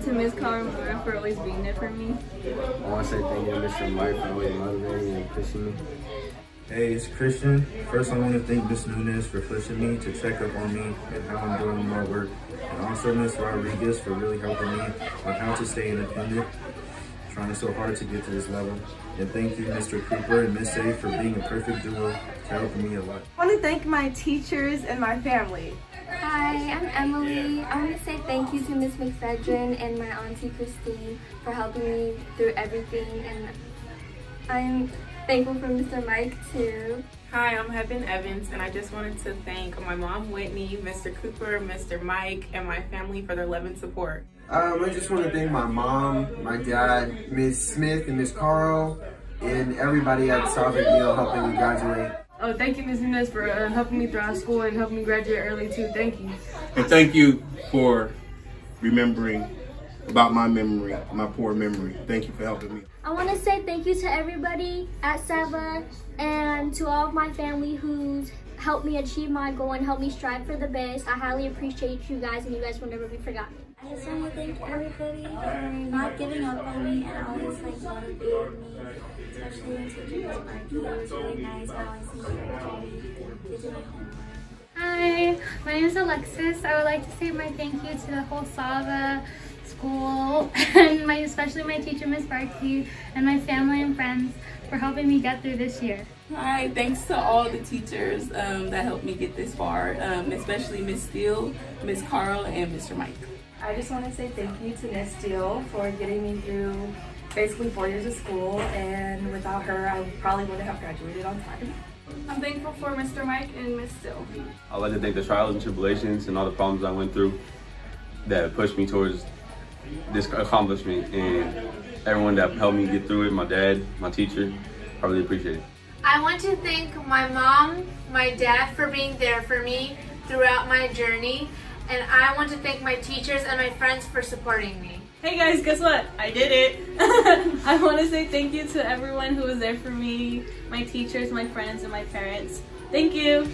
to Miss Carmen for always being there for me. I want to say thank you to Mr. Mike for always motivating me and pushing me. Hey, it's Christian. First, I want to thank Miss Nunez for pushing me to check up on me and how I'm doing my work. And also Miss Rodriguez for really helping me on how to stay independent, trying so hard to get to this level. And thank you, Mr. Cooper and Miss A for being a perfect duo to helping me a lot. I want to thank my teachers and my family. Hi, I'm Emily. I want to say thank you to Miss McFedrin and my auntie Christine for helping me through everything, and I'm thankful for Mr. Mike too. Hi, I'm Heaven Evans, and I just wanted to thank my mom Whitney, Mr. Cooper, Mr. Mike, and my family for their love and support. I just want to thank my mom, my dad, Miss Smith and Miss Carl, and everybody at SAVA helping me graduate. Oh, thank you, Ms. Nunez, for helping me throughout school and helping me graduate early too. Thank you. And thank you for remembering about my memory, my poor memory. Thank you for helping me. I want to say thank you to everybody at SAVA and to all of my family who's helped me achieve my goal and helped me strive for the best. I highly appreciate you guys, and you guys will never be forgotten. I just want to thank everybody for not giving up on me and always motivating me, especially when teaching was Marky. It was really nice how I see you did my homework. Hi, my name is Alexis. I would like to say my thank you to the whole SAVA school and especially my teacher, Miss Barkey, and my family and friends for helping me get through this year. Hi, thanks to all the teachers that helped me get this far, especially Miss Steele, Miss Carl, and Mr. Mike. I just want to say thank you to Miss Steele for getting me through basically 4 years of school, and without her I probably wouldn't have graduated on time. I'm thankful for Mr. Mike and Miss Still. I'd like to thank the trials and tribulations and all the problems I went through that pushed me towards this accomplishment, and everyone that helped me get through it, my dad, my teacher, I really appreciate it. I want to thank my mom, my dad for being there for me throughout my journey, and I want to thank my teachers and my friends for supporting me. Hey guys, guess what? I did it! I want to say thank you to everyone who was there for me, my teachers, my friends, and my parents. Thank you!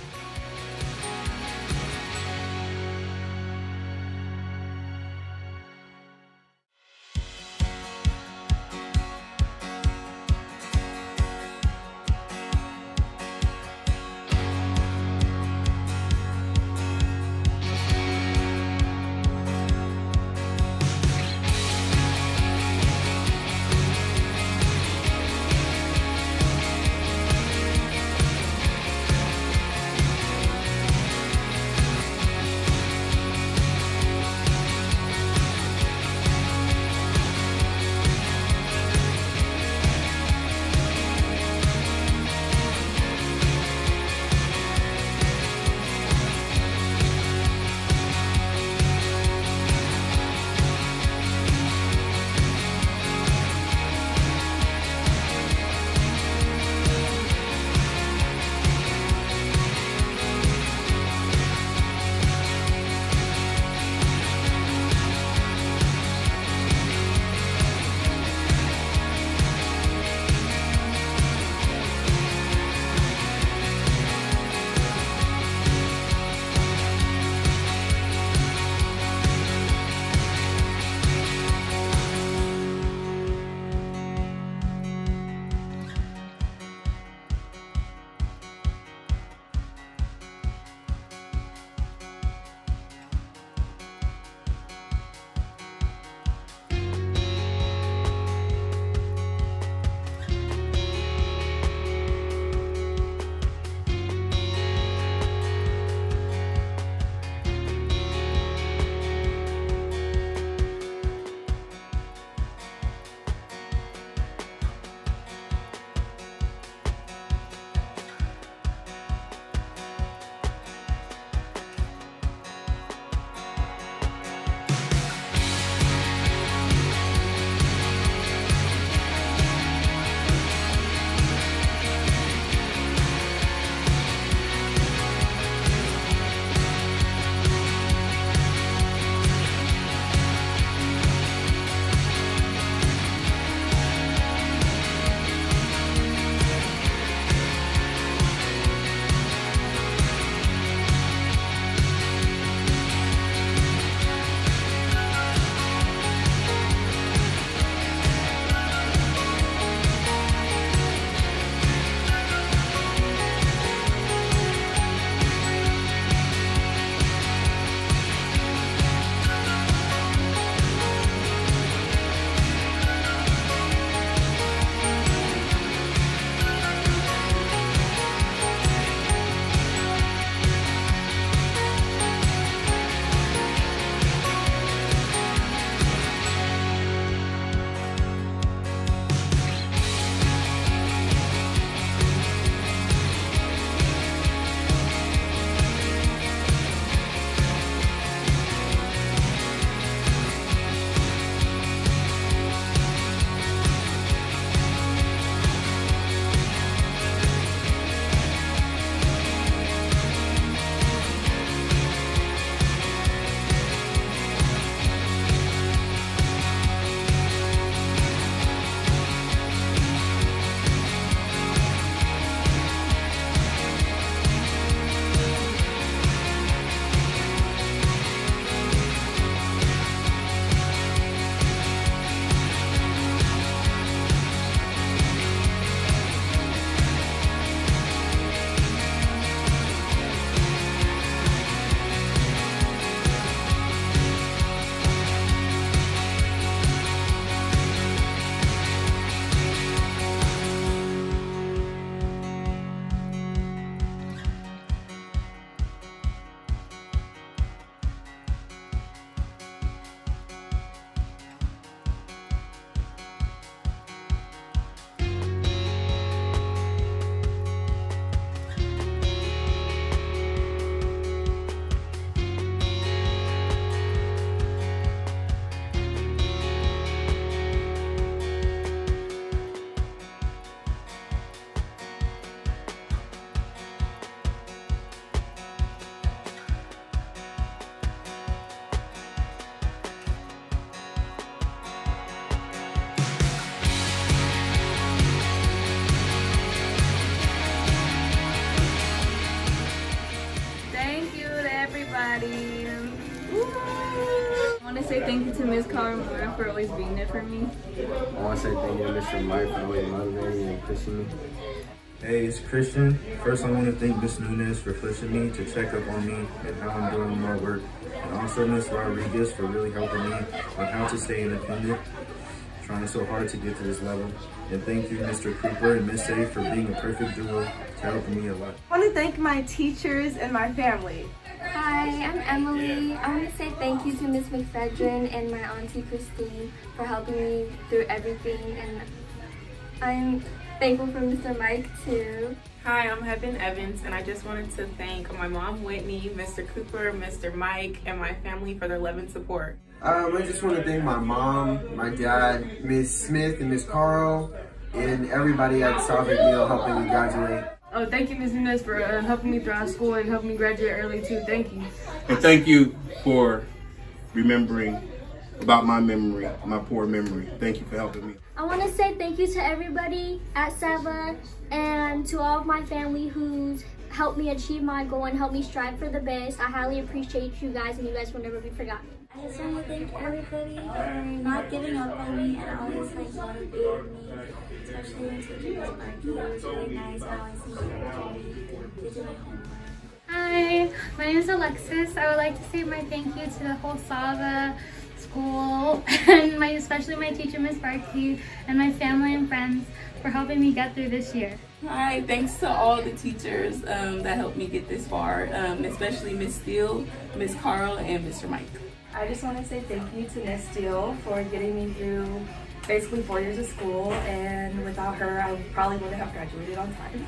to Ms. Caramora for always being there for me. I want to say thank you to Mr. Mike for always motivating and pushing me. Hey, it's Christian. First, I want to thank Miss Nunez for pushing me to check up on me and how I'm doing more work. And also Miss Rodriguez for really helping me on how to stay independent, trying so hard to get to this level. And thank you, Mr. Cooper and Miss A for being a perfect duo to helping me a lot. I want to thank my teachers and my family. Hi, I'm Emily. I want to say thank you to Miss McFedrin and my auntie Christine for helping me through everything, and I'm thankful for Mr. Mike too. Hi, I'm Heaven Evans, and I just wanted to thank my mom, Whitney, Mr. Cooper, Mr. Mike, and my family for their love and support. I just want to thank my mom, my dad, Miss Smith and Miss Carl, and everybody at SAVA helping me graduate. Oh, thank you, Ms. Nunez, for helping me throughout school and helping me graduate early too. Thank you. And thank you for remembering about my memory, my poor memory. Thank you for helping me. I want to say thank you to everybody at SAVA and to all of my family who's helped me achieve my goal and helped me strive for the best. I highly appreciate you guys, and you guys will never be forgotten. I just want to thank everybody for not giving up on me and always motivating me, especially when teaching Miss Markey. It was really nice how I see her to do my homework. Hi, my name is Alexis. I would like to say my thank you to the whole SAVA school and especially my teacher, Miss Barkey, and my family and friends for helping me get through this year. Hi, thanks to all the teachers that helped me get this far, especially Miss Steele, Miss Carl, and Mr. Mike. I just want to say thank you to Miss Steele for getting me through basically 4 years of school, and without her I probably wouldn't have graduated on time.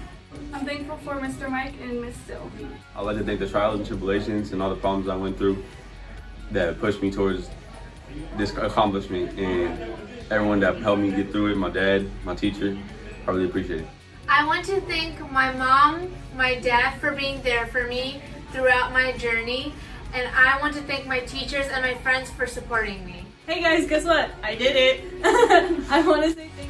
I'm thankful for Mr. Mike and Miss Steele. I'd like to thank the trials and tribulations and all the problems I went through that pushed me towards this accomplishment, and everyone that helped me get through it, my dad, my teacher, I really appreciate it. I want to thank my mom, my dad for being there for me throughout my journey, and I want to thank my teachers and my friends for supporting me. Hey guys, guess what? I did it. I want to say thank you.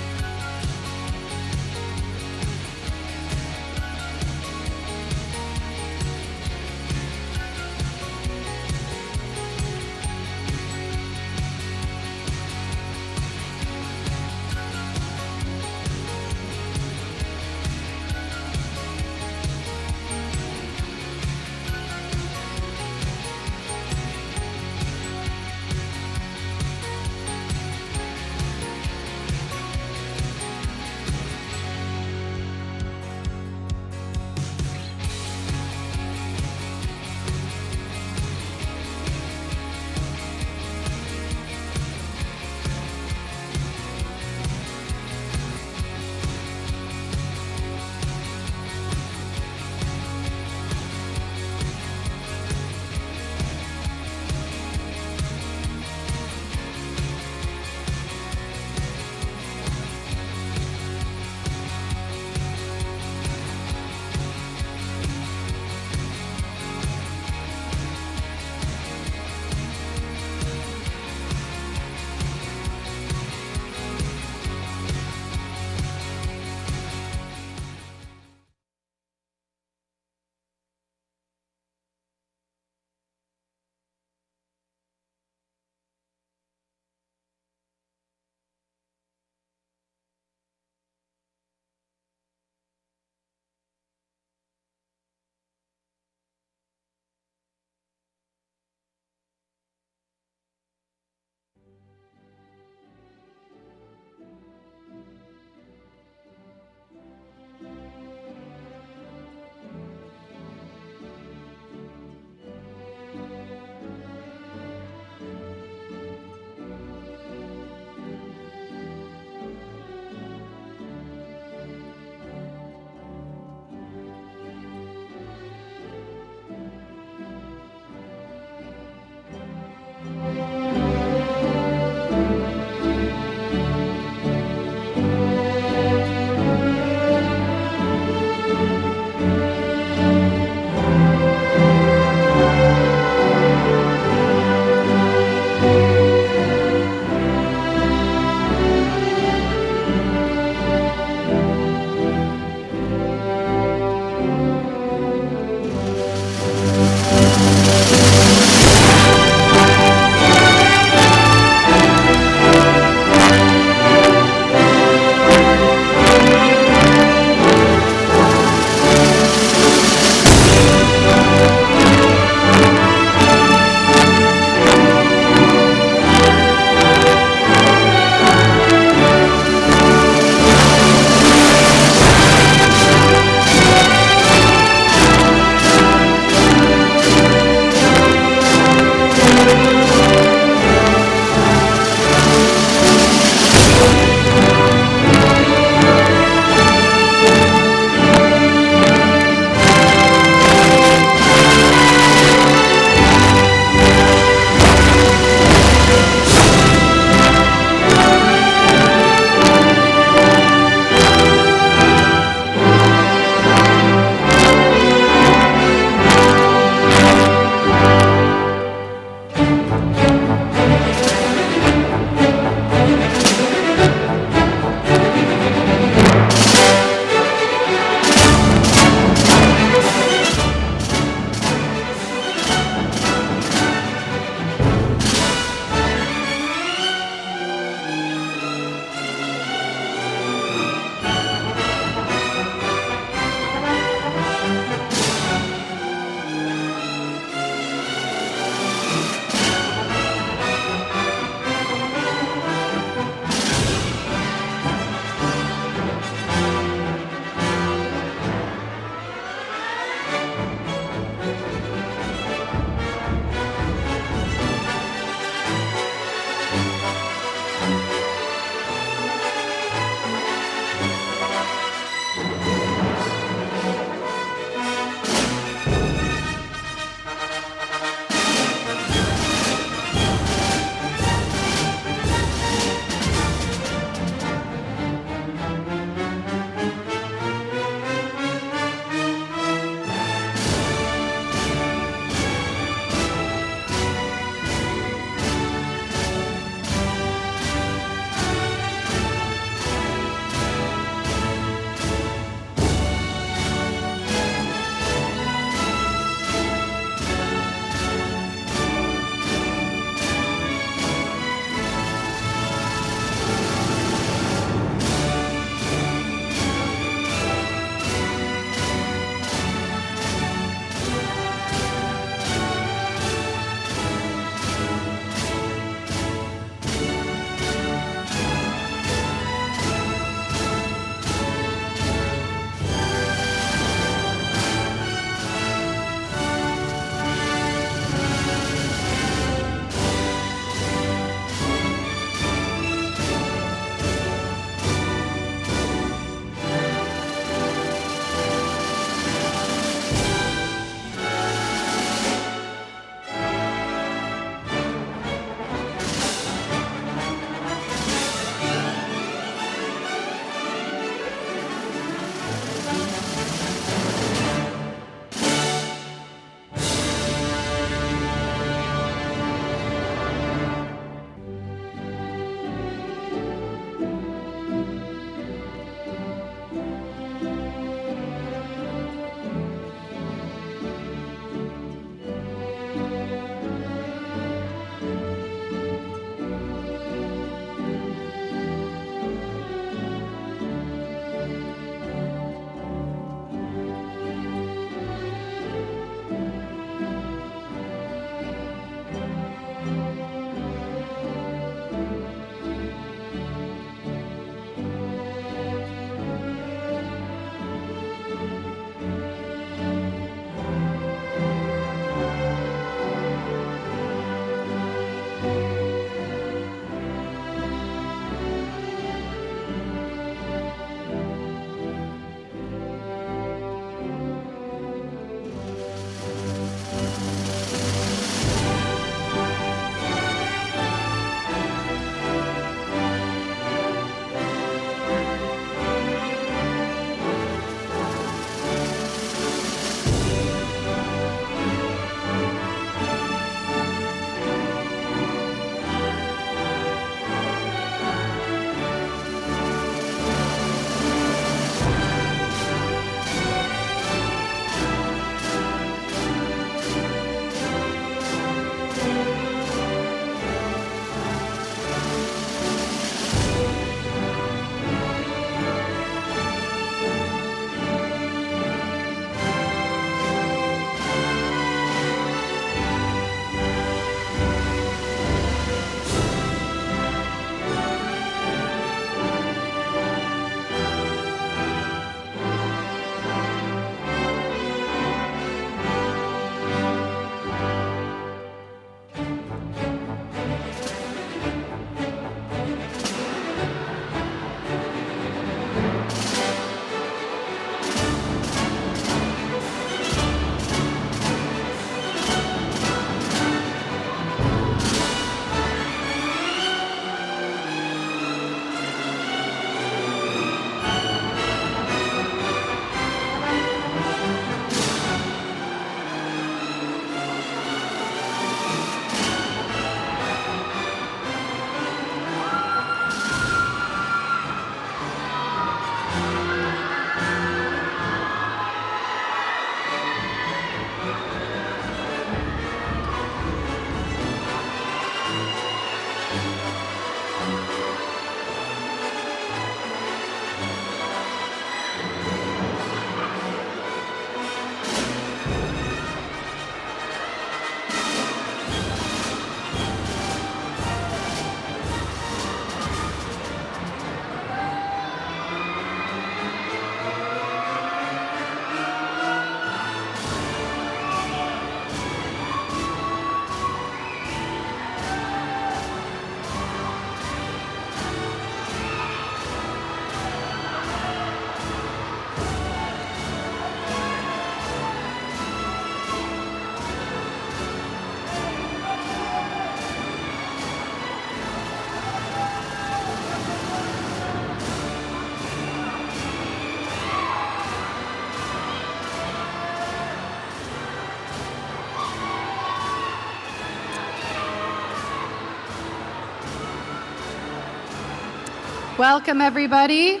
Welcome, everybody.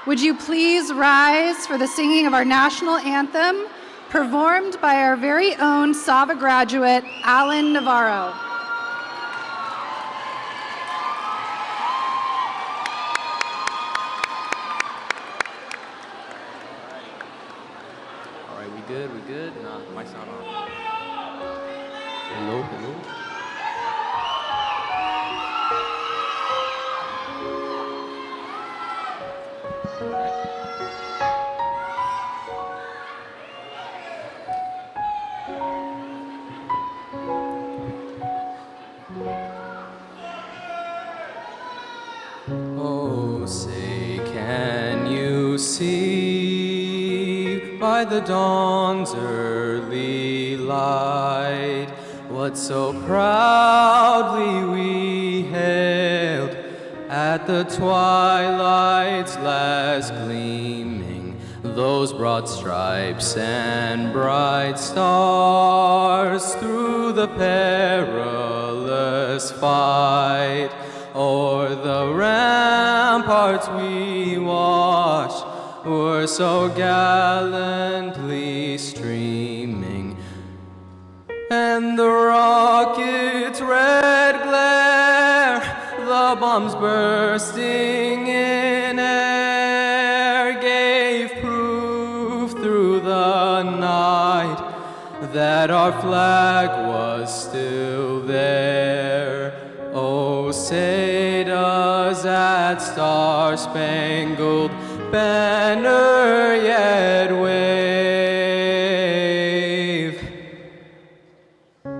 Would you please rise for the singing of our national anthem, performed by our very own SAVA graduate, Alan Navarro. All right, we good? Nah, mic's not on. Hello? Oh, say, can you see by the dawn's early light what so proudly we hailed at the twilight's last gleaming, those broad stripes and bright stars through the perilous fight? O'er the ramparts we watched were so gallantly streaming, and the rocket's red glare, the bombs bursting in air, gave proof through the night that our flag was still there. Oh, say does that star-spangled banner yet wave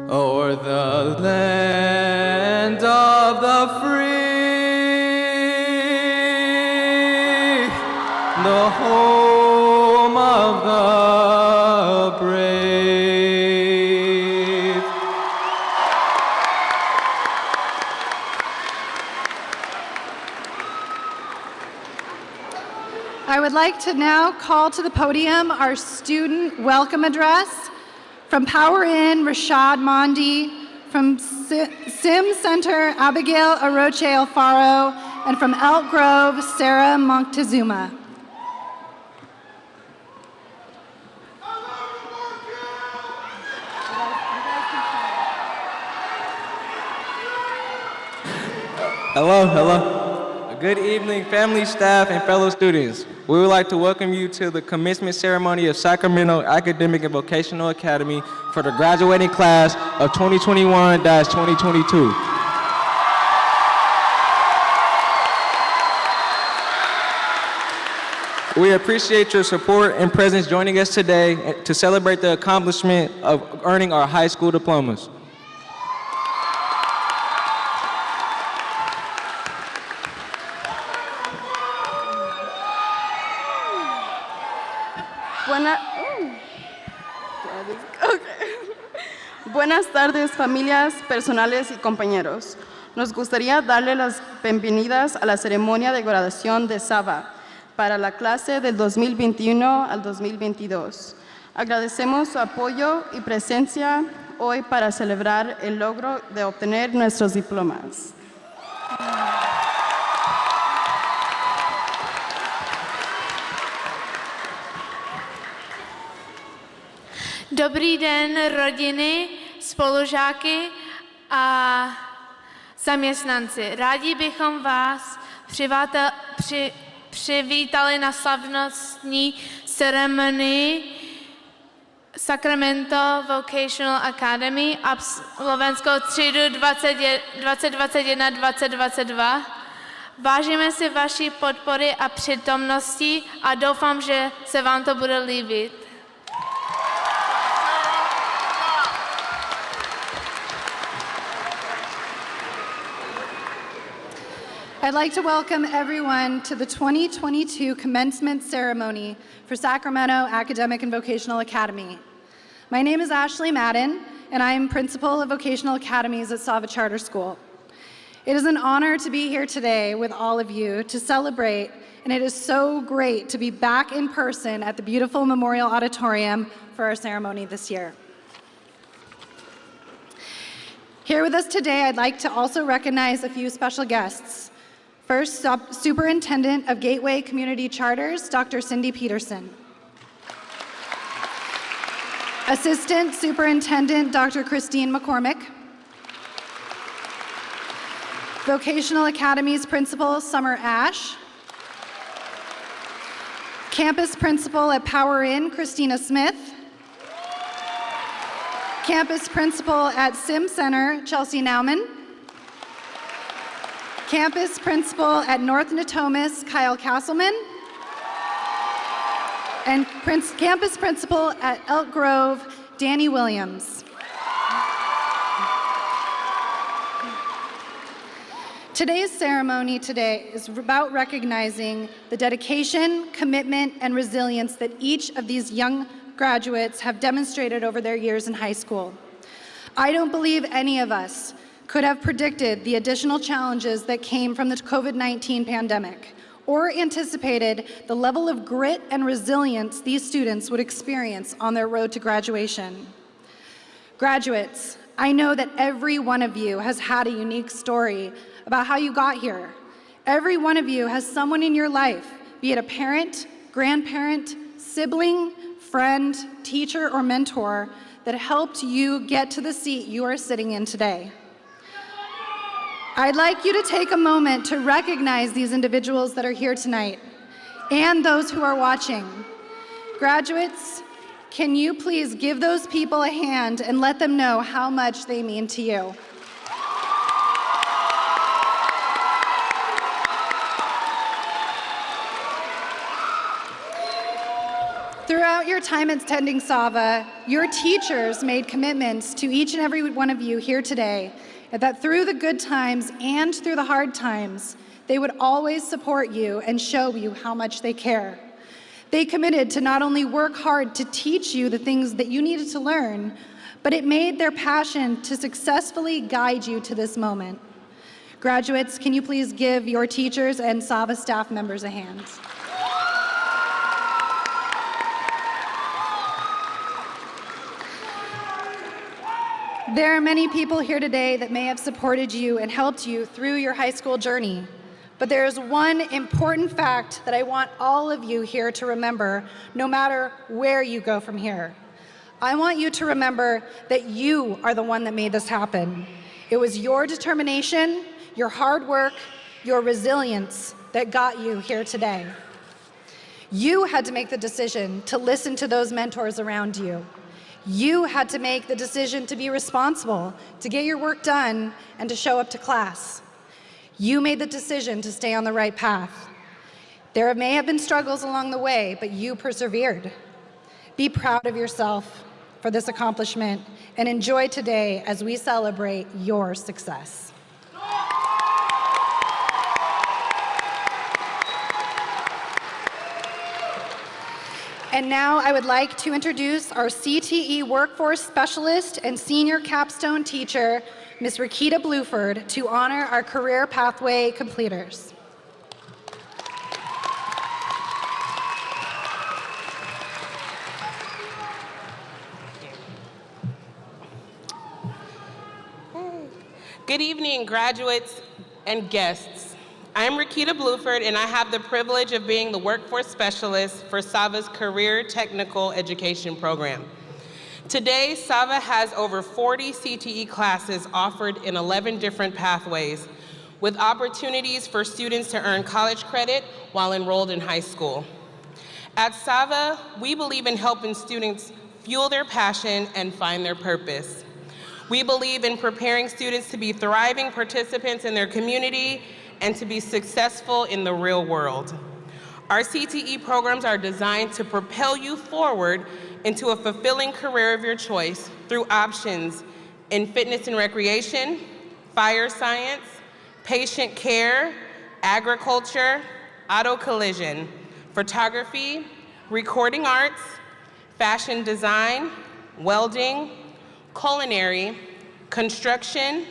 o'er the land of the free, the home of the brave? I would like to now call to the podium our student welcome address. From Power Inn, Rashad Mondi. From Sim Center, Abigail Aroche Alfaro. And from Elk Grove, Sarah Moctezuma. Hello. Good evening, family, staff, and fellow students. We would like to welcome you to the commencement ceremony of Sacramento Academic and Vocational Academy for the graduating class of 2021-2022. We appreciate your support and presence joining us today to celebrate the accomplishment of earning our high school diplomas. Buenas tardes, familias, personales y compañeros. Nos gustaría darle las bienvenidas a la ceremonia de graduación de SAVA para la clase del 2021 al 2022. Agradecemos su apoyo y presencia hoy para celebrar el logro de obtener nuestros diplomas. Dobrý den, rodiny, spolužáky a zaměstnanci. Rádi bychom vás přivítali na slavnostní ceremonii Sacramento Vocational Academy absolventskou třídu 2021-2022. Vážíme si vaší podpory a přítomnosti a doufám, že se vám to bude líbit. I'd like to welcome everyone to the 2022 commencement ceremony for Sacramento Academic and Vocational Academy. My name is Ashley Madden, and I am principal of Vocational Academies at SAVA Charter School. It is an honor to be here today with all of you to celebrate, and it is so great to be back in person at the beautiful Memorial Auditorium for our ceremony this year. Here with us today, I'd like to also recognize a few special guests. First, Superintendent of Gateway Community Charters, Dr. Cindy Peterson. Assistant Superintendent, Dr. Christine McCormick. Vocational Academy's Principal, Summer Ash. Campus Principal at Power Inn, Christina Smith. Campus Principal at Sim Center, Chelsea Nauman. Campus Principal at North Natomas, Kyle Castleman. And Campus Principal at Elk Grove, Danny Williams. Today's ceremony is about recognizing the dedication, commitment, and resilience that each of these young graduates have demonstrated over their years in high school. I don't believe any of us could have predicted the additional challenges that came from the COVID-19 pandemic, or anticipated the level of grit and resilience these students would experience on their road to graduation. Graduates, I know that every one of you has had a unique story about how you got here. Every one of you has someone in your life, be it a parent, grandparent, sibling, friend, teacher, or mentor, that helped you get to the seat you are sitting in today. I'd like you to take a moment to recognize these individuals that are here tonight and those who are watching. Graduates, can you please give those people a hand and let them know how much they mean to you? Throughout your time attending SAVA, your teachers made commitments to each and every one of you here today that through the good times and through the hard times, they would always support you and show you how much they care. They committed to not only work hard to teach you the things that you needed to learn, but it made their passion to successfully guide you to this moment. Graduates, can you please give your teachers and SAVA staff members a hand? There are many people here today that may have supported you and helped you through your high school journey, but there is one important fact that I want all of you here to remember, no matter where you go from here. I want you to remember that you are the one that made this happen. It was your determination, your hard work, your resilience that got you here today. You had to make the decision to listen to those mentors around you. You had to make the decision to be responsible, to get your work done, and to show up to class. You made the decision to stay on the right path. There may have been struggles along the way, but you persevered. Be proud of yourself for this accomplishment and enjoy today as we celebrate your success. And now I would like to introduce our CTE Workforce Specialist and Senior Capstone Teacher, Ms. Rakita Bluford, to honor our career pathway completers. Good evening, graduates and guests. I'm Rakita Bluford, and I have the privilege of being the workforce specialist for SAVA's Career Technical Education Program. Today, SAVA has over 40 CTE classes offered in 11 different pathways, with opportunities for students to earn college credit while enrolled in high school. At SAVA, we believe in helping students fuel their passion and find their purpose. We believe in preparing students to be thriving participants in their community and to be successful in the real world. Our CTE programs are designed to propel you forward into a fulfilling career of your choice through options in fitness and recreation, fire science, patient care, agriculture, auto collision, photography, recording arts, fashion design, welding, culinary, construction,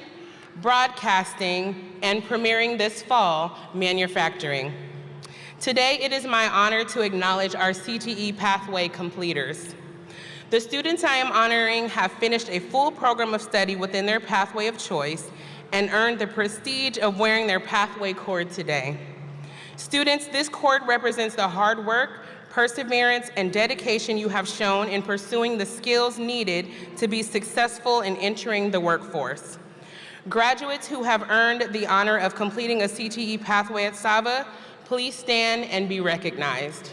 broadcasting, and premiering this fall, manufacturing. Today, it is my honor to acknowledge our CTE pathway completers. The students I am honoring have finished a full program of study within their pathway of choice and earned the prestige of wearing their pathway cord today. Students, this cord represents the hard work, perseverance, and dedication you have shown in pursuing the skills needed to be successful in entering the workforce. Graduates who have earned the honor of completing a CTE pathway at SAVA, please stand and be recognized.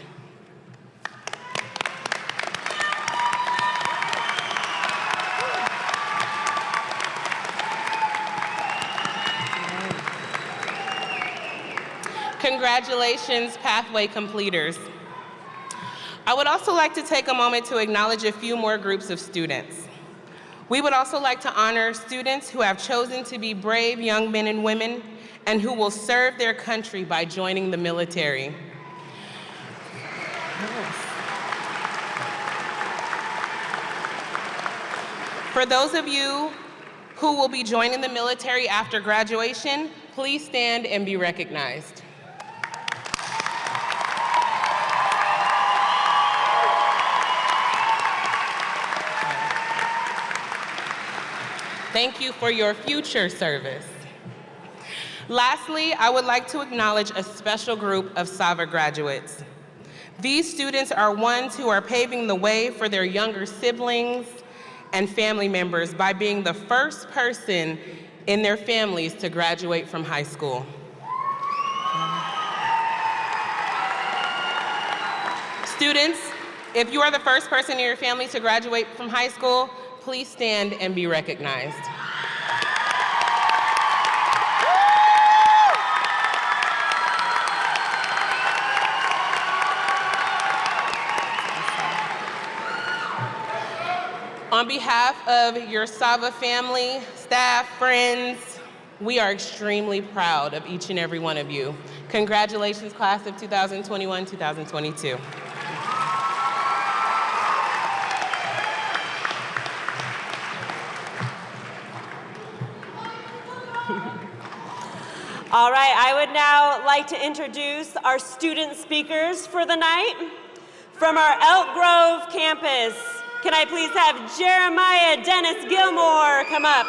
Congratulations, pathway completers. I would also like to take a moment to acknowledge a few more groups of students. We would also like to honor students who have chosen to be brave young men and women and who will serve their country by joining the military. For those of you who will be joining the military after graduation, please stand and be recognized. Thank you for your future service. Lastly, I would like to acknowledge a special group of SAVA graduates. These students are ones who are paving the way for their younger siblings and family members by being the first person in their families to graduate from high school. Students, if you are the first person in your family to graduate from high school, please stand and be recognized. On behalf of your SAVA family, staff, friends, we are extremely proud of each and every one of you. Congratulations, class of 2021-2022. All right, I would now like to introduce our student speakers for the night. From our Elk Grove campus, can I please have Jeremiah Dennis Gilmore come up?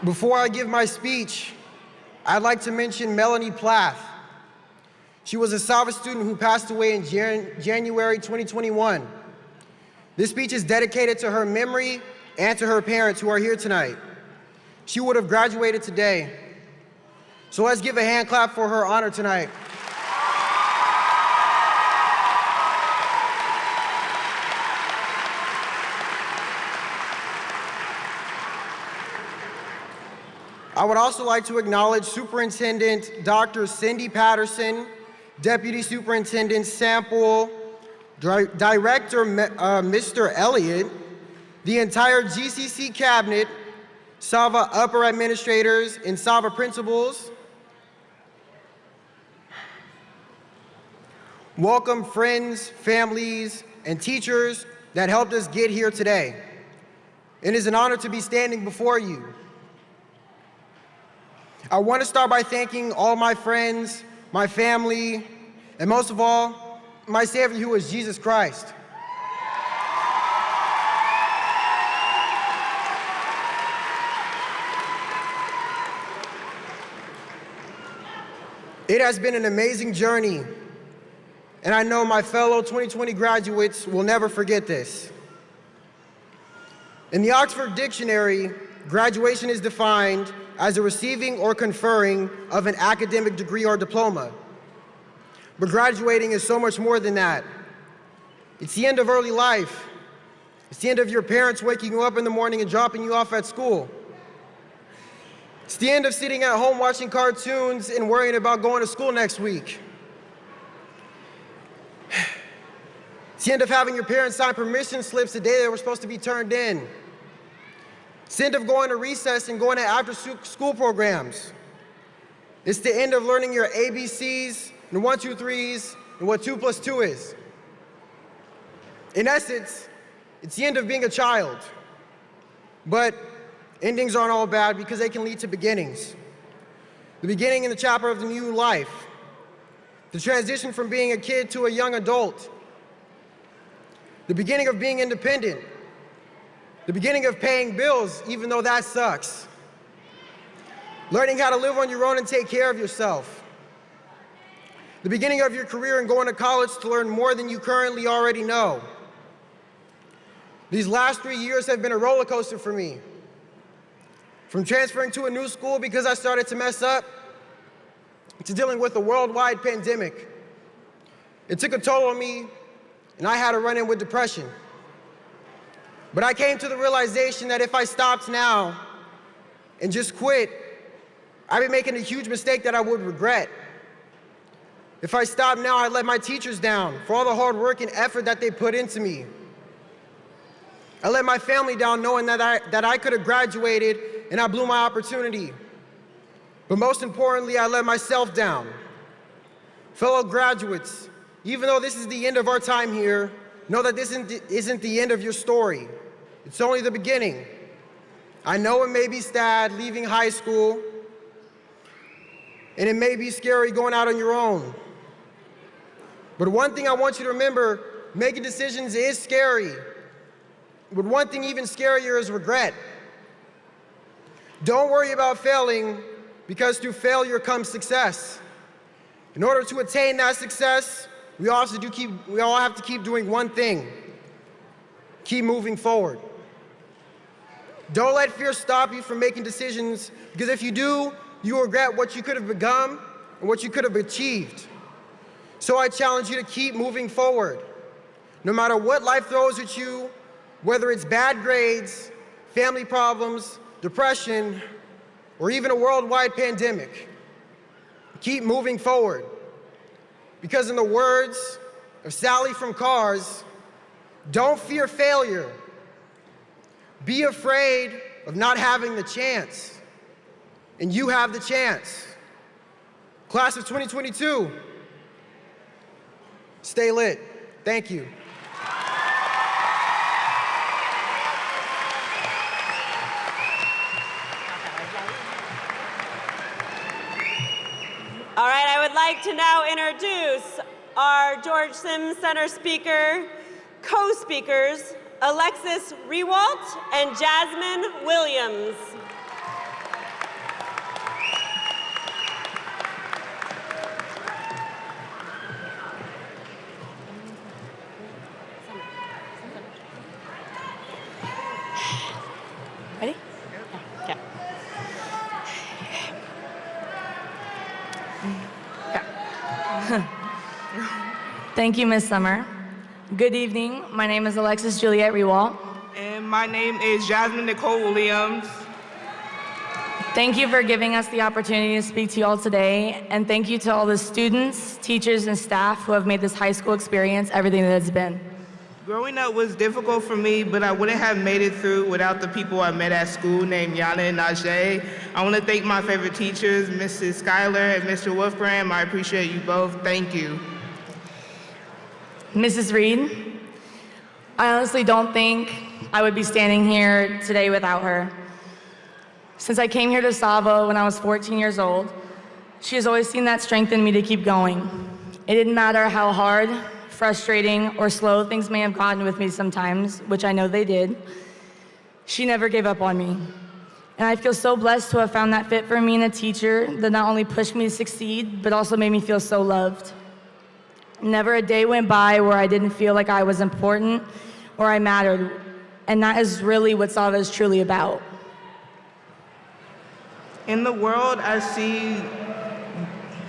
Before I give my speech, I'd like to mention Melanie Plath. She was a SAVA student who passed away in January 2021. This speech is dedicated to her memory and to her parents who are here tonight. She would have graduated today. So let's give a hand clap for her honor tonight. I would also like to acknowledge Superintendent Dr. Cindy Patterson, Deputy Superintendent Sample, Director Mr. Elliott, the entire GCC cabinet, SAVA upper administrators, and SAVA principals. Welcome friends, families, and teachers that helped us get here today. It is an honor to be standing before you. I want to start by thanking all my friends, my family, and most of all, my Savior who is Jesus Christ. It has been an amazing journey, and I know my fellow 2020 graduates will never forget this. In the Oxford Dictionary, graduation is defined as a receiving or conferring of an academic degree or diploma. But graduating is so much more than that. It's the end of early life. It's the end of your parents waking you up in the morning and dropping you off at school. It's the end of sitting at home watching cartoons and worrying about going to school next week. It's the end of having your parents sign permission slips the day they were supposed to be turned in. It's the end of going to recess and going to after-school programs. It's the end of learning your ABCs and 1, 2, 3s and what 2 plus 2 is. In essence, it's the end of being a child. But endings aren't all bad because they can lead to beginnings. The beginning in the chapter of the new life. The transition from being a kid to a young adult. The beginning of being independent. The beginning of paying bills, even though that sucks. Learning how to live on your own and take care of yourself. The beginning of your career and going to college to learn more than you currently already know. These last 3 years have been a roller coaster for me. From transferring to a new school because I started to mess up, to dealing with a worldwide pandemic. It took a toll on me, and I had a run-in with depression. But I came to the realization that if I stopped now and just quit, I'd be making a huge mistake that I would regret. If I stopped now, I'd let my teachers down for all the hard work and effort that they put into me. I let my family down knowing that I could have graduated and I blew my opportunity. But most importantly, I let myself down. Fellow graduates, even though this is the end of our time here, know that this isn't the end of your story. It's only the beginning. I know it may be sad leaving high school, and it may be scary going out on your own. But one thing I want you to remember, making decisions is scary. But one thing even scarier is regret. Don't worry about failing, because through failure comes success. In order to attain that success, we all have to keep doing one thing. Keep moving forward. Don't let fear stop you from making decisions, because if you do, you will regret what you could have become and what you could have achieved. So I challenge you to keep moving forward. No matter what life throws at you, whether it's bad grades, family problems, depression, or even a worldwide pandemic, keep moving forward. Because in the words of Sally from Cars, don't fear failure. Be afraid of not having the chance. And you have the chance. Class of 2022, stay lit. Thank you. All right, I would like to now introduce our George Sims Center speaker, co-speakers, Alexis Rewalt and Jasmine Williams. Ready? Yeah. Thank you, Ms. Summer. Good evening. My name is Alexis Juliet Rewalt. And my name is Jasmine Nicole Williams. Thank you for giving us the opportunity to speak to you all today, and thank you to all the students, teachers, and staff who have made this high school experience everything that it's been. Growing up was difficult for me, but I wouldn't have made it through without the people I met at school named Yana and Najee. I want to thank my favorite teachers, Mrs. Schuyler and Mr. Wolfgram. I appreciate you both. Thank you. Mrs. Reed, I honestly don't think I would be standing here today without her. Since I came here to SAVA when I was 14 years old, she has always seen that strength in me to keep going. It didn't matter how hard, frustrating, or slow things may have gotten with me sometimes, which I know they did. She never gave up on me. And I feel so blessed to have found that fit for me in a teacher that not only pushed me to succeed, but also made me feel so loved. Never a day went by where I didn't feel like I was important or I mattered. And that is really what SAVA is truly about. In the world, I see,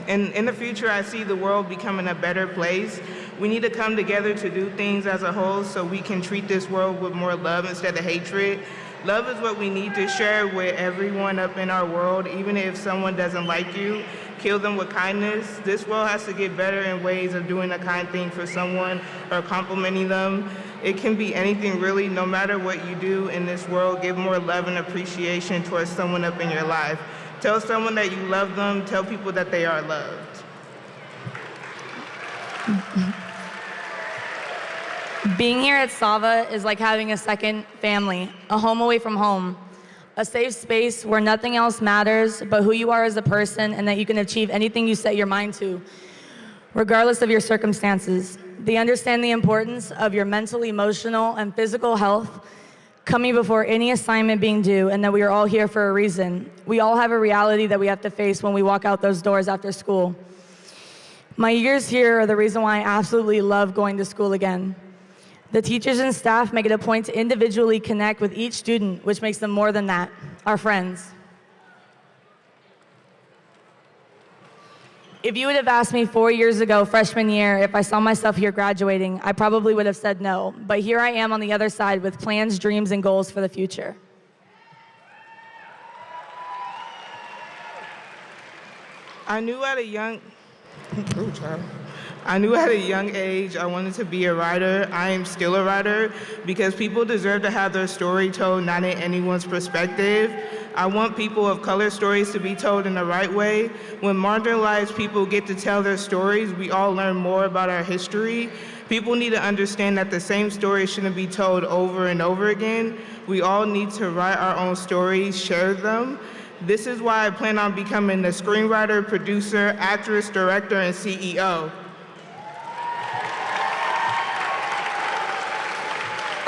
in the future, I see the world becoming a better place. We need to come together to do things as a whole so we can treat this world with more love instead of hatred. Love is what we need to share with everyone up in our world, even if someone doesn't like you. Kill them with kindness. This world has to get better in ways of doing a kind thing for someone or complimenting them. It can be anything really, no matter what you do in this world, give more love and appreciation towards someone up in your life. Tell someone that you love them. Tell people that they are loved. Being here at SAVA is like having a second family, a home away from home, a safe space where nothing else matters but who you are as a person and that you can achieve anything you set your mind to, regardless of your circumstances. They understand the importance of your mental, emotional, and physical health coming before any assignment being due, and that we are all here for a reason. We all have a reality that we have to face when we walk out those doors after school. My years here are the reason why I absolutely love going to school again. The teachers and staff make it a point to individually connect with each student, which makes them more than that, our friends. If you would have asked me 4 years ago, freshman year, if I saw myself here graduating, I probably would have said no. But here I am on the other side with plans, dreams, and goals for the future. I knew at a young age I wanted to be a writer. I am still a writer because people deserve to have their story told, not in anyone's perspective. I want people of color stories to be told in the right way. When marginalized people get to tell their stories, we all learn more about our history. People need to understand that the same story shouldn't be told over and over again. We all need to write our own stories, share them. This is why I plan on becoming a screenwriter, producer, actress, director, and CEO.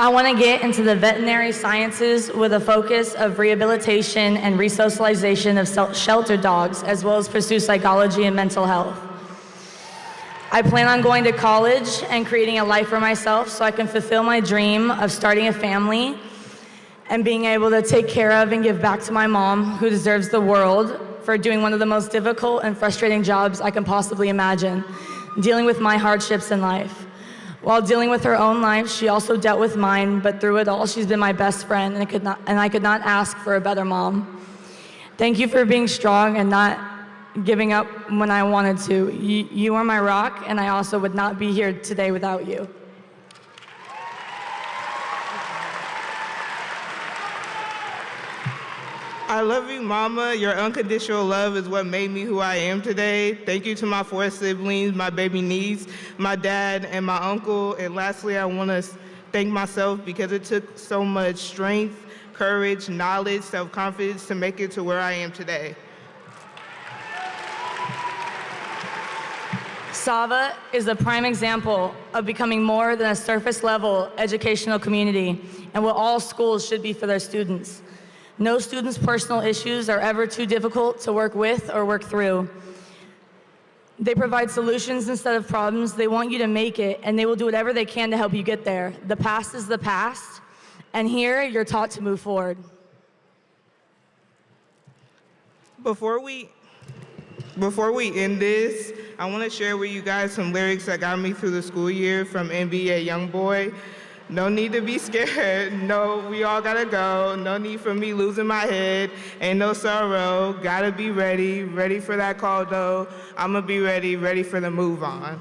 I want to get into the veterinary sciences with a focus of rehabilitation and resocialization of shelter dogs, as well as pursue psychology and mental health. I plan on going to college and creating a life for myself so I can fulfill my dream of starting a family and being able to take care of and give back to my mom, who deserves the world for doing one of the most difficult and frustrating jobs I can possibly imagine, dealing with my hardships in life. While dealing with her own life, she also dealt with mine, but through it all, she's been my best friend, and I could not ask for a better mom. Thank you for being strong and not giving up when I wanted to. You are my rock, and I also would not be here today without you. I love you, Mama. Your unconditional love is what made me who I am today. Thank you to my 4 siblings, my baby niece, my dad, and my uncle. And lastly, I want to thank myself because it took so much strength, courage, knowledge, self-confidence to make it to where I am today. SAVA is a prime example of becoming more than a surface-level educational community and what all schools should be for their students. No student's personal issues are ever too difficult to work with or work through. They provide solutions instead of problems. They want you to make it, and they will do whatever they can to help you get there. The past is the past, and here you're taught to move forward. Before we end this, I want to share with you guys some lyrics that got me through the school year from NBA Youngboy. No need to be scared, no, we all gotta go. No need for me losing my head, ain't no sorrow. Gotta be ready, ready for that call though. I'ma be ready, ready for the move on.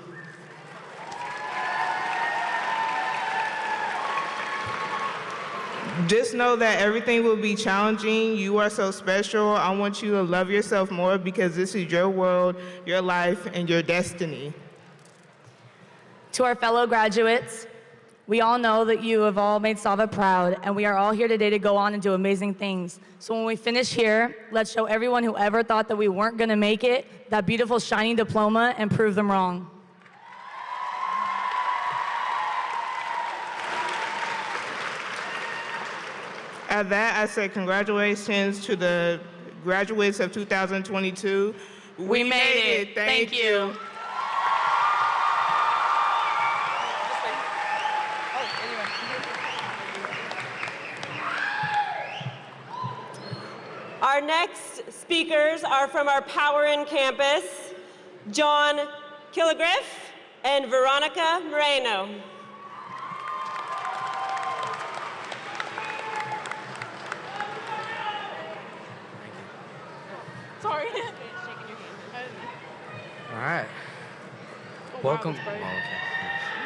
Just know that everything will be challenging. You are so special. I want you to love yourself more because this is your world, your life, and your destiny. To our fellow graduates, we all know that you have all made SAVA proud, and we are all here today to go on and do amazing things. So when we finish here, let's show everyone who ever thought that we weren't gonna make it that beautiful shiny diploma and prove them wrong. At that, I say congratulations to the graduates of 2022. We made it. Thank you. Our next speakers are from our Power In campus, John Killigriff and Veronica Moreno. Sorry. All right. Welcome. Oh, okay.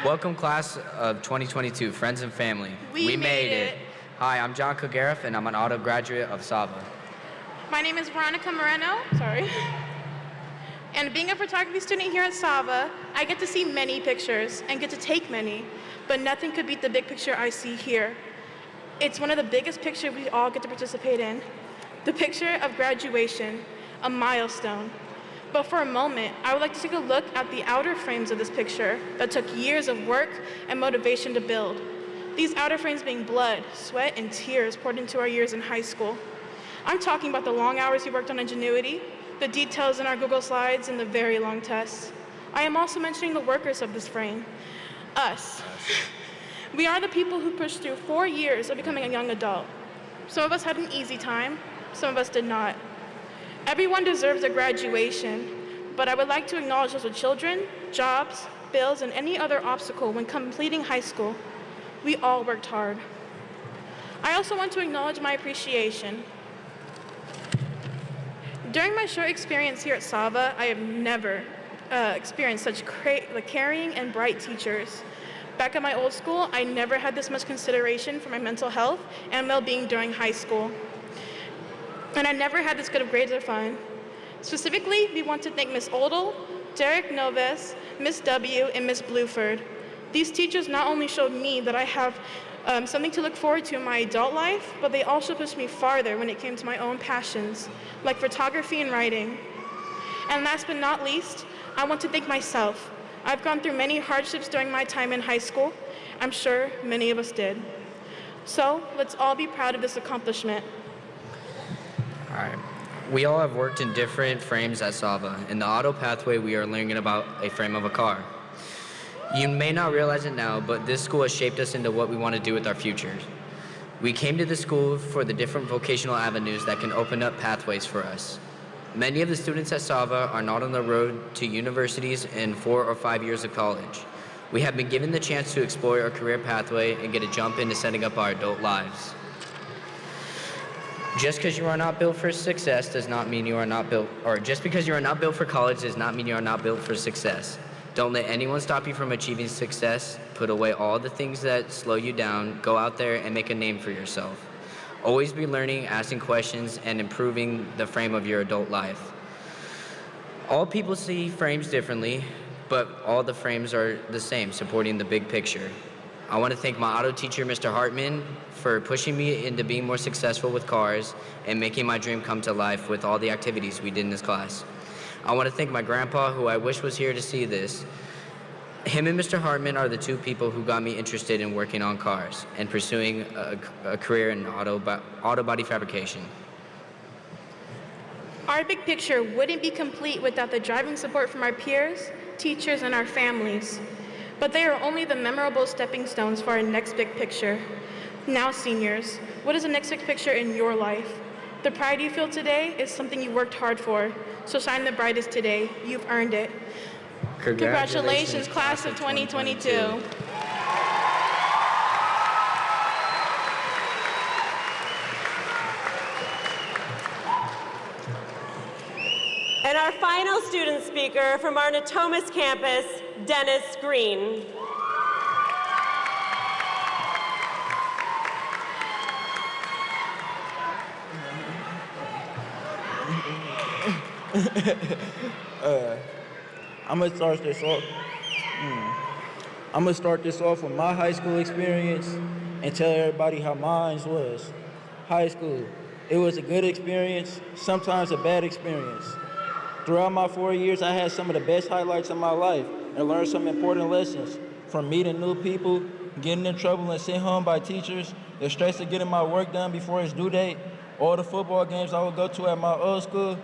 Welcome, class of 2022, friends and family. We made it. Hi, I'm John Killigriff, and I'm an auto graduate of SAVA. My name is Veronica Moreno, and being a photography student here at SAVA, I get to see many pictures and get to take many, but nothing could beat the big picture I see here. It's one of the biggest pictures we all get to participate in. The picture of graduation, a milestone. But for a moment, I would like to take a look at the outer frames of this picture that took years of work and motivation to build. These outer frames being blood, sweat, and tears poured into our years in high school. I'm talking about the long hours we worked on Ingenuity, the details in our Google Slides, and the very long tests. I am also mentioning the workers of this frame, us. We are the people who pushed through 4 years of becoming a young adult. Some of us had an easy time, some of us did not. Everyone deserves a graduation, but I would like to acknowledge those with children, jobs, bills, and any other obstacle when completing high school. We all worked hard. I also want to acknowledge my appreciation. During my short experience here at SAVA, I have never experienced such caring and bright teachers. Back at my old school, I never had this much consideration for my mental health and well-being during high school. And I never had this good of grades or fun. Specifically, we want to thank Ms. Oldle, Derek Noves, Ms. W, and Ms. Bluford. These teachers not only showed me that I have something to look forward to in my adult life, but they also pushed me farther when it came to my own passions, like photography and writing. And last but not least, I want to thank myself. I've gone through many hardships during my time in high school. I'm sure many of us did. So let's all be proud of this accomplishment. All right. We all have worked in different frames at SAVA. In the auto pathway, we are learning about a frame of a car. You may not realize it now, but this school has shaped us into what we want to do with our futures. We came to the school for the different vocational avenues that can open up pathways for us. Many of the students at SAVA are not on the road to universities in 4 or 5 years of college. We have been given the chance to explore our career pathway and get a jump into setting up our adult lives. Just because you are not built for success does not mean you are not built, or just because you are not built for college does not mean you are not built for success. Don't let anyone stop you from achieving success. Put away all the things that slow you down. Go out there and make a name for yourself. Always be learning, asking questions, and improving the frame of your adult life. All people see frames differently, but all the frames are the same, supporting the big picture. I want to thank my auto teacher, Mr. Hartman, for pushing me into being more successful with cars and making my dream come to life with all the activities we did in this class. I want to thank my grandpa, who I wish was here to see this. Him and Mr. Hartman are the two people who got me interested in working on cars and pursuing a career in auto body fabrication. Our big picture wouldn't be complete without the driving support from our peers, teachers, and our families. But they are only the memorable stepping stones for our next big picture. Now, seniors, what is the next big picture in your life? The pride you feel today is something you worked hard for, so shine the brightest today. You've earned it. Congratulations, class of 2022. And our final student speaker from our Natomas campus, Dennis Green. I'm gonna start this off with my high school experience and tell everybody how mine was. High school, it was a good experience, sometimes a bad experience. Throughout my 4 years, I had some of the best highlights of my life and learned some important lessons, from meeting new people, getting in trouble and sent home by teachers, the stress of getting my work done before its due date, all the football games I would go to at my old school.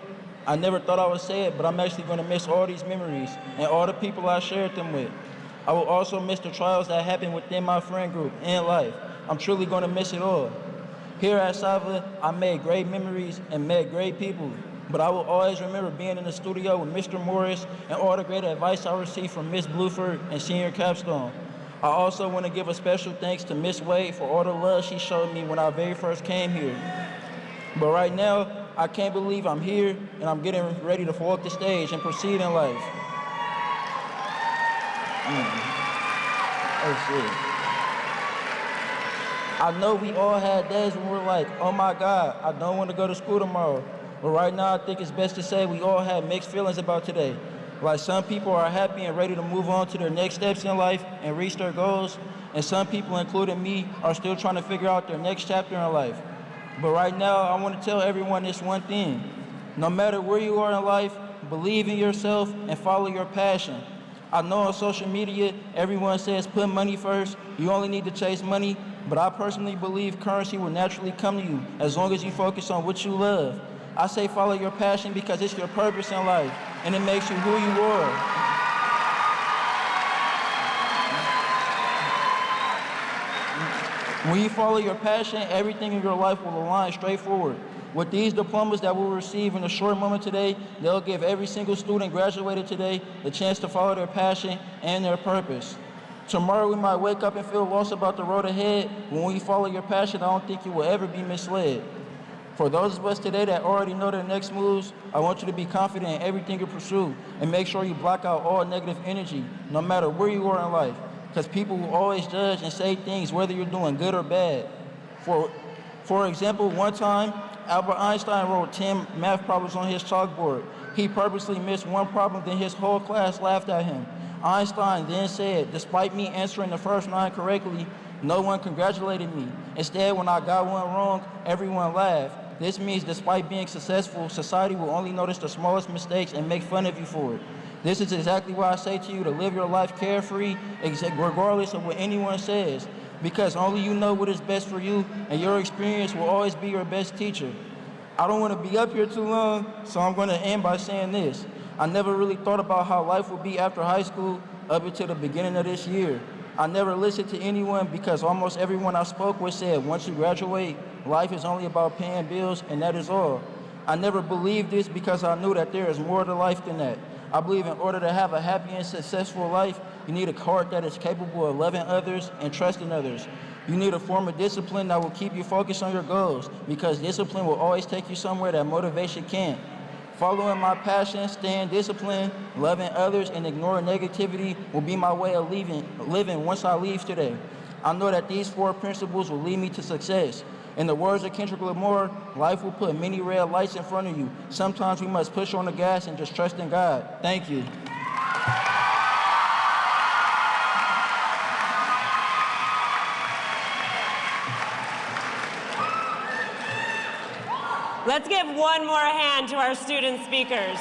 I never thought I would say it, but I'm actually going to miss all these memories and all the people I shared them with. I will also miss the trials that happened within my friend group and life. I'm truly going to miss it all. Here at SAVA, I made great memories and met great people, but I will always remember being in the studio with Mr. Morris and all the great advice I received from Ms. Bluford and Senior Capstone. I also want to give a special thanks to Ms. Wade for all the love she showed me when I very first came here. But right now, I can't believe I'm here and I'm getting ready to walk the stage and proceed in life. Oh shit. I know we all had days when we're like, oh my God, I don't want to go to school tomorrow. But right now, I think it's best to say we all have mixed feelings about today. Like some people are happy and ready to move on to their next steps in life and reach their goals, and some people, including me, are still trying to figure out their next chapter in life. But right now, I want to tell everyone this one thing. No matter where you are in life, believe in yourself and follow your passion. I know on social media, everyone says put money first, you only need to chase money, but I personally believe currency will naturally come to you as long as you focus on what you love. I say follow your passion because it's your purpose in life, and it makes you who you are. When you follow your passion, everything in your life will align straightforward. With these diplomas that we'll receive in a short moment today, they'll give every single student graduated today the chance to follow their passion and their purpose. Tomorrow we might wake up and feel lost about the road ahead. When you follow your passion, I don't think you will ever be misled. For those of us today that already know their next moves, I want you to be confident in everything you pursue and make sure you block out all negative energy, no matter where you are in life, because people will always judge and say things whether you're doing good or bad. For example, one time, Albert Einstein wrote 10 math problems on his chalkboard. He purposely missed one problem, then his whole class laughed at him. Einstein then said, despite me answering the first 9 correctly, no one congratulated me. Instead, when I got one wrong, everyone laughed. This means despite being successful, society will only notice the smallest mistakes and make fun of you for it. This is exactly why I say to you to live your life carefree, regardless of what anyone says, because only you know what is best for you, and your experience will always be your best teacher. I don't want to be up here too long, so I'm going to end by saying this. I never really thought about how life would be after high school up until the beginning of this year. I never listened to anyone because almost everyone I spoke with said, once you graduate, life is only about paying bills, and that is all. I never believed this because I knew that there is more to life than that. I believe in order to have a happy and successful life, you need a heart that is capable of loving others and trusting others. You need a form of discipline that will keep you focused on your goals, because discipline will always take you somewhere that motivation can't. Following my passion, staying disciplined, loving others, and ignoring negativity will be my way of living once I leave today. I know that these 4 principles will lead me to success. In the words of Kendrick Lamar, life will put many red lights in front of you. Sometimes we must push on the gas and just trust in God. Thank you. Let's give one more hand to our student speakers.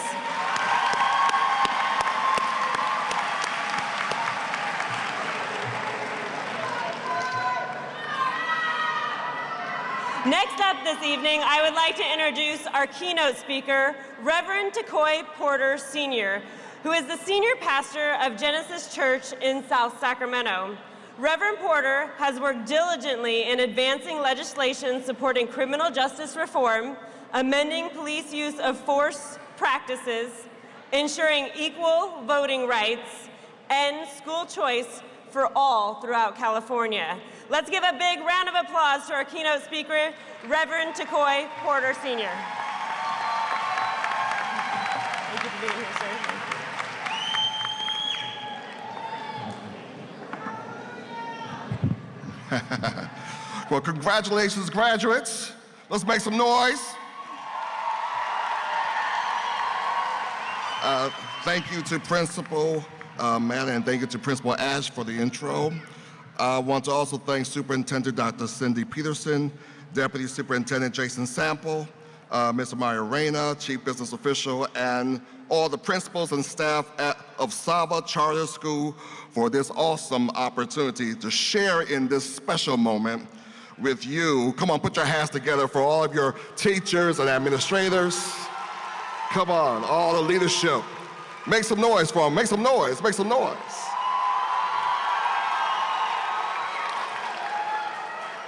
Next up this evening, I would like to introduce our keynote speaker, Reverend Takoy Porter Sr., who is the senior pastor of Genesis Church in South Sacramento. Reverend Porter has worked diligently in advancing legislation supporting criminal justice reform, amending police use of force practices, ensuring equal voting rights, and school choice for all throughout California. Let's give a big round of applause to our keynote speaker, Reverend Takoy Porter Sr. Thank you for being here, sir. Well, congratulations, graduates. Let's make some noise. Thank you to Principal Madden, and thank you to Principal Ash for the intro. I want to also thank Superintendent Dr. Cindy Peterson, Deputy Superintendent Jason Sample, Mr. Maya Reyna, Chief Business Official, and all the principals and staff of SAVA Charter School for this awesome opportunity to share in this special moment with you. Come on, put your hands together for all of your teachers and administrators. Come on, all the leadership. Make some noise for them, make some noise, make some noise.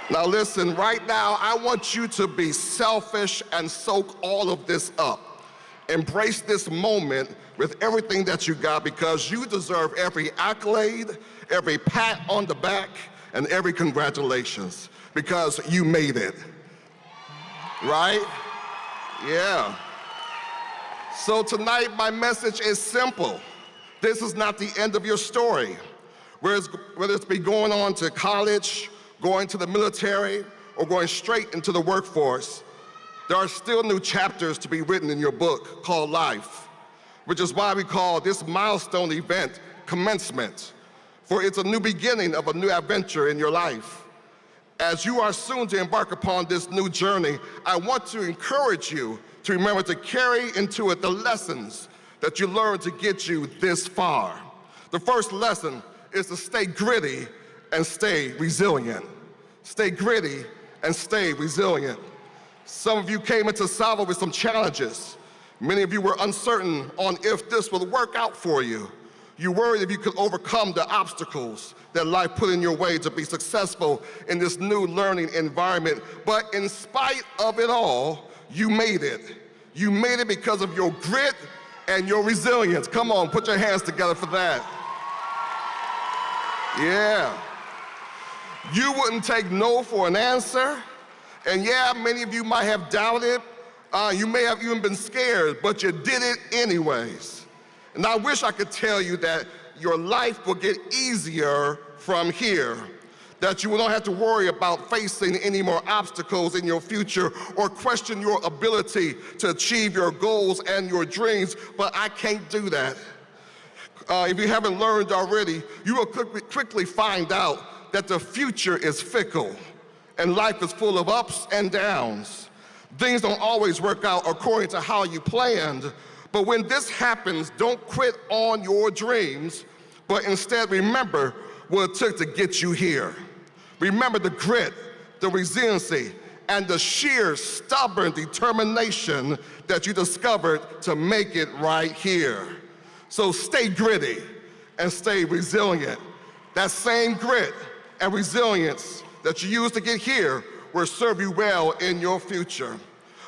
Now listen, right now, I want you to be selfish and soak all of this up. Embrace this moment with everything that you got, because you deserve every accolade, every pat on the back, and every congratulations, because you made it, right? Yeah. So tonight, my message is simple. This is not the end of your story. Whether it's be going on to college, going to the military, or going straight into the workforce, There are still new chapters to be written in your book called life, which is why we call this milestone event commencement, for it's a new beginning of a new adventure in your life. As you are soon to embark upon this new journey, I want to encourage you to remember to carry into it the lessons that you learned to get you this far. The first lesson is to stay gritty and stay resilient. Stay gritty and stay resilient. Some of you came into SAVA with some challenges. Many of you were uncertain on if this would work out for you. You worried if you could overcome the obstacles that life put in your way to be successful in this new learning environment. But in spite of it all, you made it. You made it because of your grit and your resilience. Come on, put your hands together for that. Yeah. You wouldn't take no for an answer. And yeah, many of you might have doubted. You may have even been scared, but you did it anyways. And I wish I could tell you that your life will get easier from here, that you will not have to worry about facing any more obstacles in your future or question your ability to achieve your goals and your dreams, but I can't do that. If you haven't learned already, you will quickly find out that the future is fickle and life is full of ups and downs. Things don't always work out according to how you planned, but when this happens, don't quit on your dreams, but instead remember what it took to get you here. Remember the grit, the resiliency, and the sheer stubborn determination that you discovered to make it right here. So stay gritty and stay resilient. That same grit and resilience that you used to get here will serve you well in your future.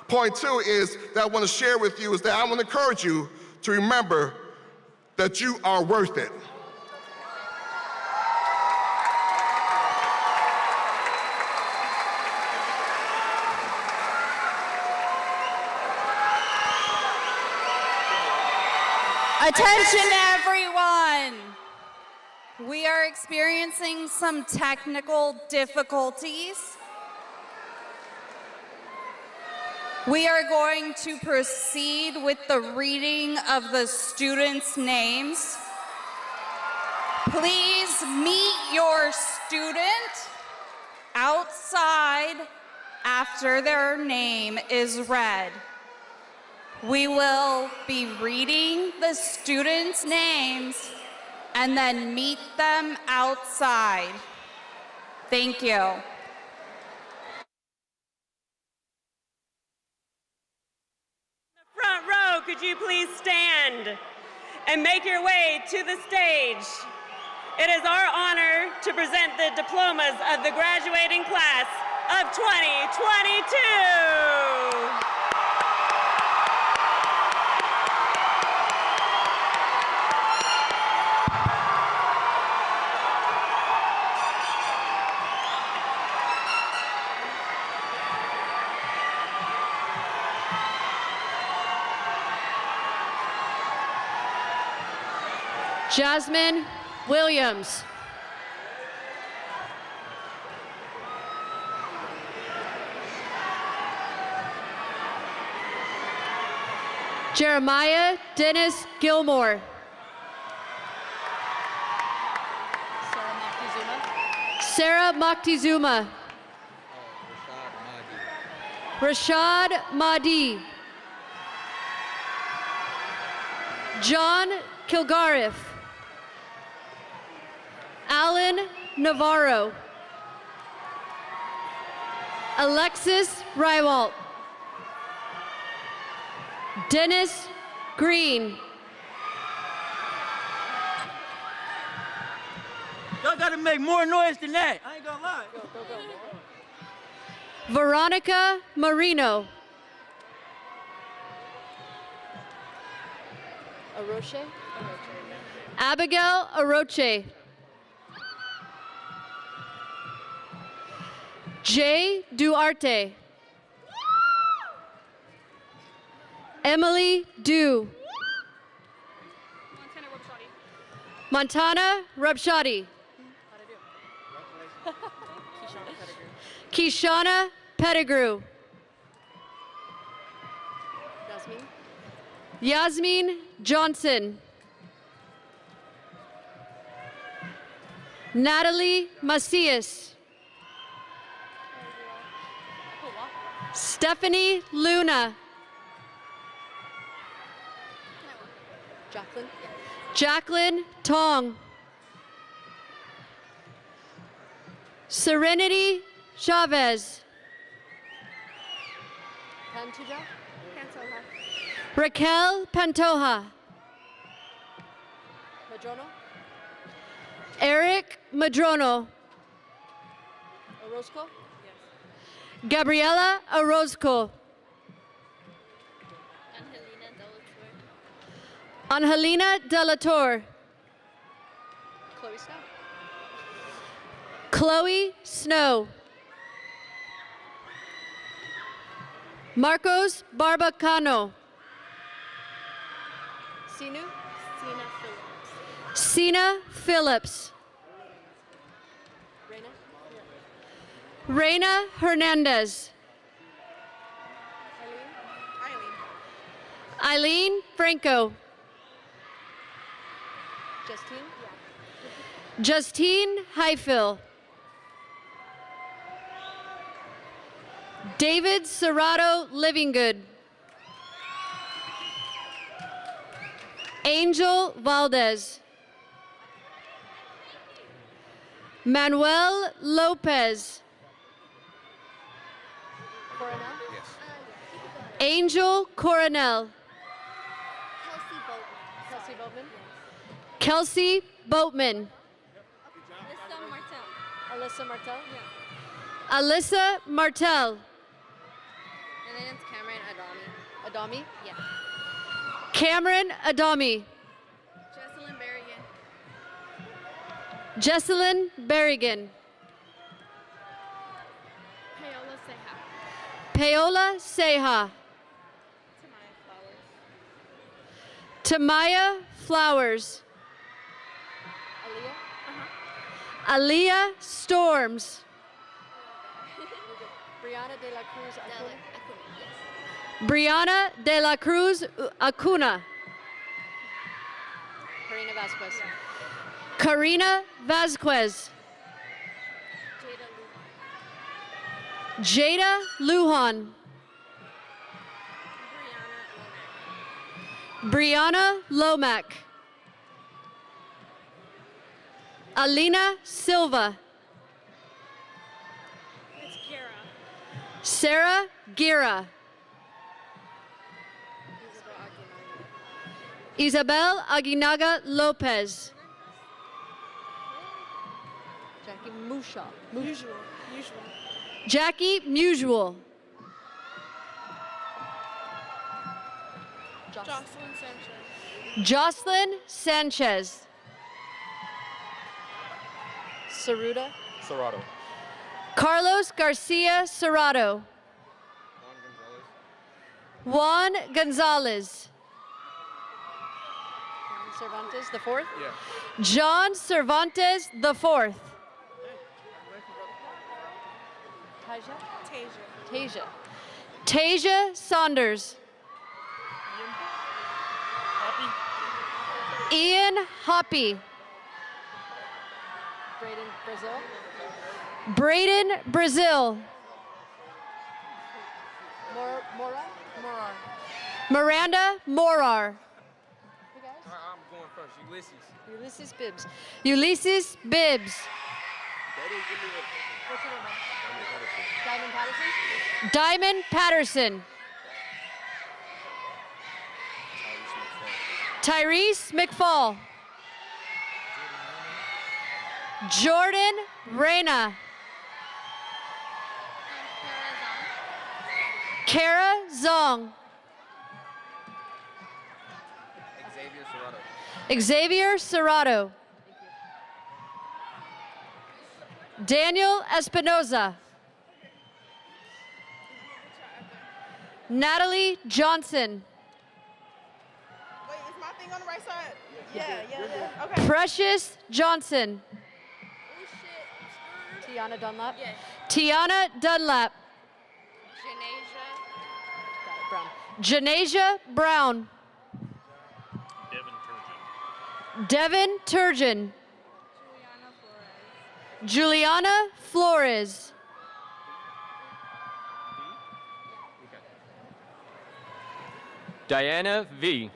Point two is that I want to share with you is that I want to encourage you to remember that you are worth it. Attention everyone! We are experiencing some technical difficulties. We are going to proceed with the reading of the students' names. Please meet your student outside after their name is read. We will be reading the students' names and then meet them outside. Thank you. Front row, could you please stand and make your way to the stage? It is our honor to present the diplomas of the graduating class of 2022. Jasmine Williams. Jeremiah Dennis Gilmore. Sarah Moctezuma. Rashad Mahdi. John Kilgariff. Alan Navarro. Alexis Rywalt. Dennis Green. Y'all gotta make more noise than that. I ain't gonna lie. Go. Veronica Marino. Aroche? Abigail Aroche. Jay Duarte. Emily Du. Montana Rabshadi. Kishana Pettigrew. Yasmin Johnson. Natalie Macias. Stephanie Luna. Jacqueline. Jacqueline Tong. Serenity Chavez. Pantoja. Raquel Pantoja. Madrono. Eric Madrono. Orozco. Gabriela Orozco. Angelina Delator. Chloe Snow. Chloe Snow. Marcos Barbacano. Sinu. Sina Phillips. Reina. Reina Hernandez. Eileen Franco. Justine. Justine Highfill. David Serrato Livinggood. Angel Valdez. Manuel Lopez. Coronel. Angel Coronel. Kelsey Boatman. Kelsey Boatman. Alyssa Martel. Alyssa Martel. And then it's Cameron Adami. Adami? Yeah. Cameron Adami. Jesselyn Berrigan. Jesselyn Berrigan. Paola Seha. Paola Seha. Tamaya Flowers. Aaliyah Storms. Brianna De La Cruz Acuna. Brianna De La Cruz Acuna. Karina Vasquez. Karina Vasquez. Jada Lujan. Brianna Lomack. Alina Silva. It's Kira. Sarah Gira. Isabel Aguinaga Lopez. Jackie Musha. Usual. Jackie Musual. Jocelyn Sanchez. Jocelyn Sanchez. Saruda. Serrato. Carlos Garcia Serrato. Juan Gonzalez. Cervantes, the fourth. Yeah. John Cervantes the fourth. Tasia. Tasia Saunders. Ian Hoppy. Braden Brazil. Braden Brazil. Morar. Miranda Morar. I'm going first. Ulysses Bibbs. Ulysses Bibbs. What's your name? Diamond Patterson. Diamond Patterson. Tyrese McFall. Jordan Reyna. Kara Zong. Xavier Serrato. Xavier Serrato. Daniel Espinoza. Natalie Johnson. Wait, is my thing on the right side? Yeah. Okay. Precious Johnson. Tiana Dunlap. Tiana Dunlap. Brown. Janasia Brown. Devin Turgeon. Juliana Flores. Diana V.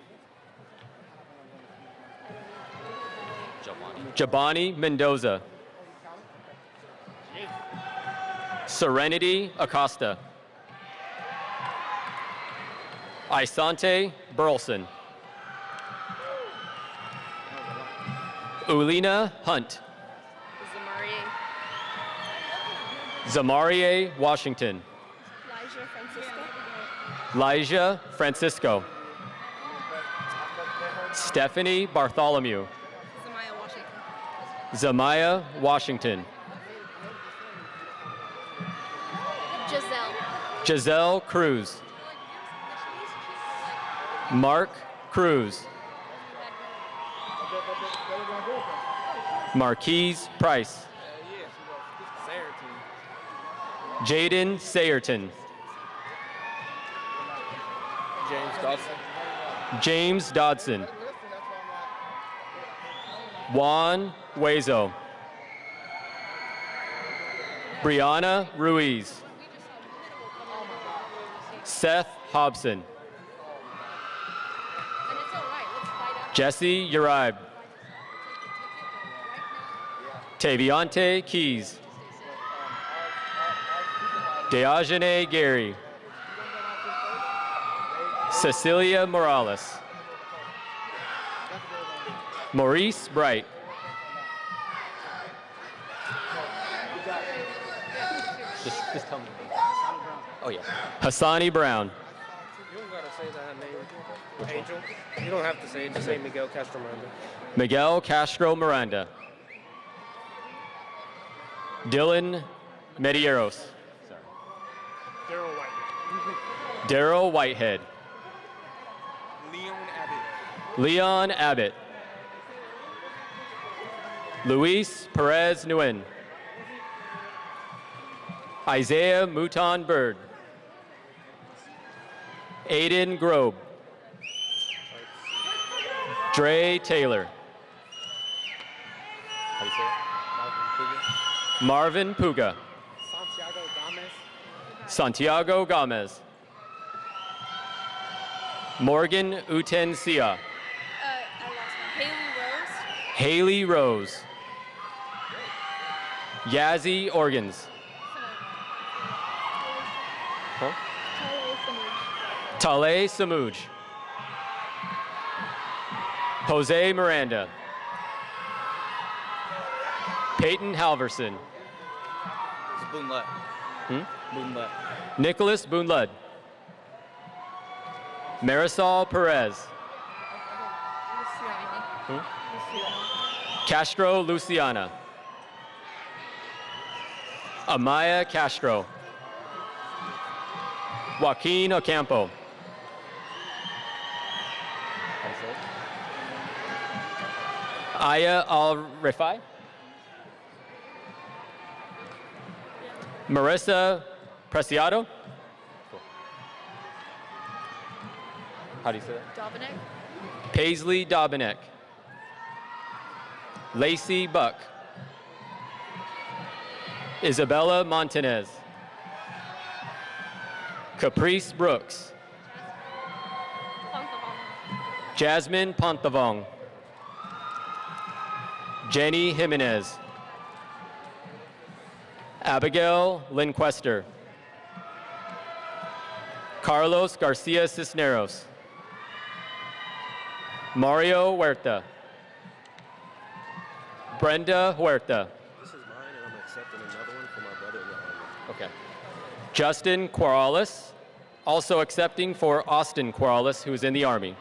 Jabani Mendoza. Serenity Acosta. Isante Burleson. Ulina Hunt. Zamarie Washington. Elijah Francisco. Stephanie Bartholomew. Zamaya Washington. Giselle Cruz. Mark Cruz. Marquise Price. Jaden Sayerton. James Dodson. Juan Huezo. Brianna Ruiz. Seth Hobson. Jesse Uribe. Taviante Keys. Deajane Gary. Cecilia Morales. Maurice Bright. Just tell me. Oh yeah. Hassani Brown. You don't gotta say that name, Angel. You don't have to say it. Just say Miguel Castro Miranda. Miguel Castro Miranda. Dylan Medeiros. Daryl Whitehead. Leon Abbott. Luis Perez Nguyen. Isaiah Mouton Bird. Aiden Grobe. Dre Taylor. How do you say it? Marvin Puga. Santiago Gomez. Morgan Utencia. Haley Rose. Yazzie Organs. Huh? Tale Samuj. Jose Miranda. Peyton Halverson. Boonlett. Boonlett. Nicholas Boonlud. Marisol Perez. Castro Luciana. Amaya Castro. Joaquin Ocampo. Aya Al-Rifai. Marissa Preciado. How do you say that? Dominic. Paisley Dobinek. Lacey Buck. Isabella Montanez. Caprice Brooks. Jasmine Pontavong. Jenny Jimenez. Abigail Linquester. Carlos Garcia Cisneros. Mario Huerta. Brenda Huerta. This is mine, and I'm accepting another one for my brother in the army. Okay. Justin Quarles, also accepting for Austin Quarles, who's in the Army.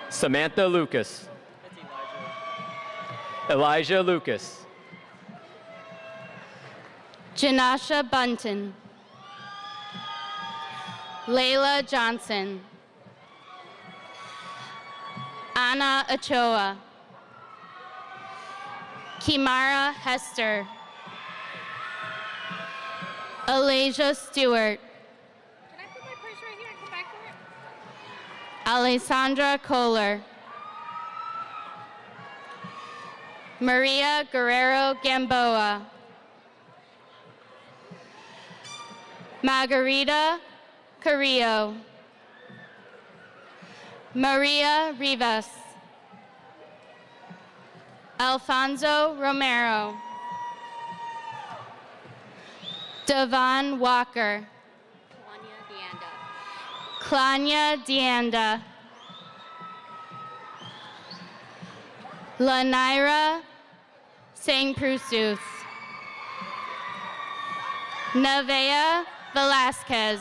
Samantha Lucas. Elijah Lucas. Janasha Bunton. Layla Johnson. Anna Ochoa. Kimara Hester. Alasia Stewart. Can I put my purse right here and come back for it? Alessandra Kohler. Maria Guerrero Gamboa. Margarita Carrillo. Maria Rivas. Alfonso Romero. Devon Walker. Klanya Deanda. Lanira Sangprusuth. Nevea Velasquez.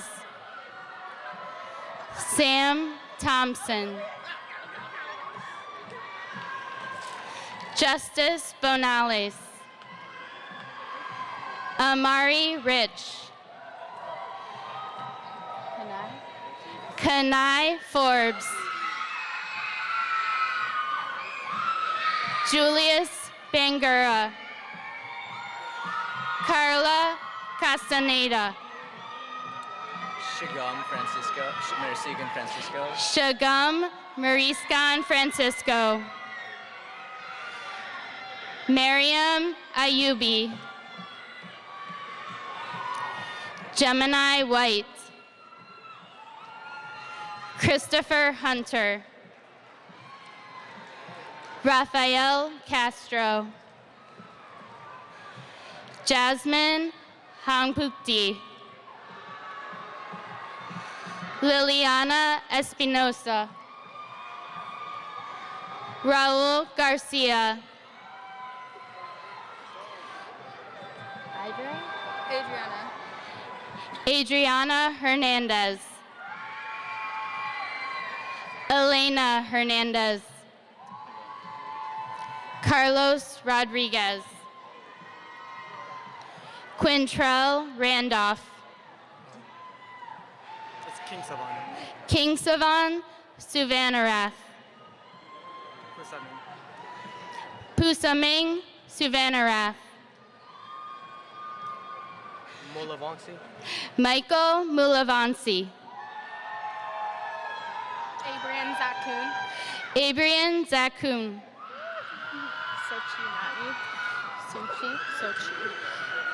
Sam Thompson. Justice Bonales. Amari Rich. Kanai Forbes. Julius Bangura. Carla Castaneda. Shagam Francisco. Marisigan Francisco. Shagum Mariscan Francisco. Mariam Ayubi. Gemini White. Christopher Hunter. Rafael Castro. Jasmine Hangpukti. Liliana Espinosa. Raul Garcia. Adriana Hernandez. Elena Hernandez. Carlos Rodriguez. Quintrell Randolph. It's King Savan. King Savan Suvanarath. Pusaming Suvanarath. Molavansi. Michael Mulavansi. Abraham Zakun. Abrian Zakun.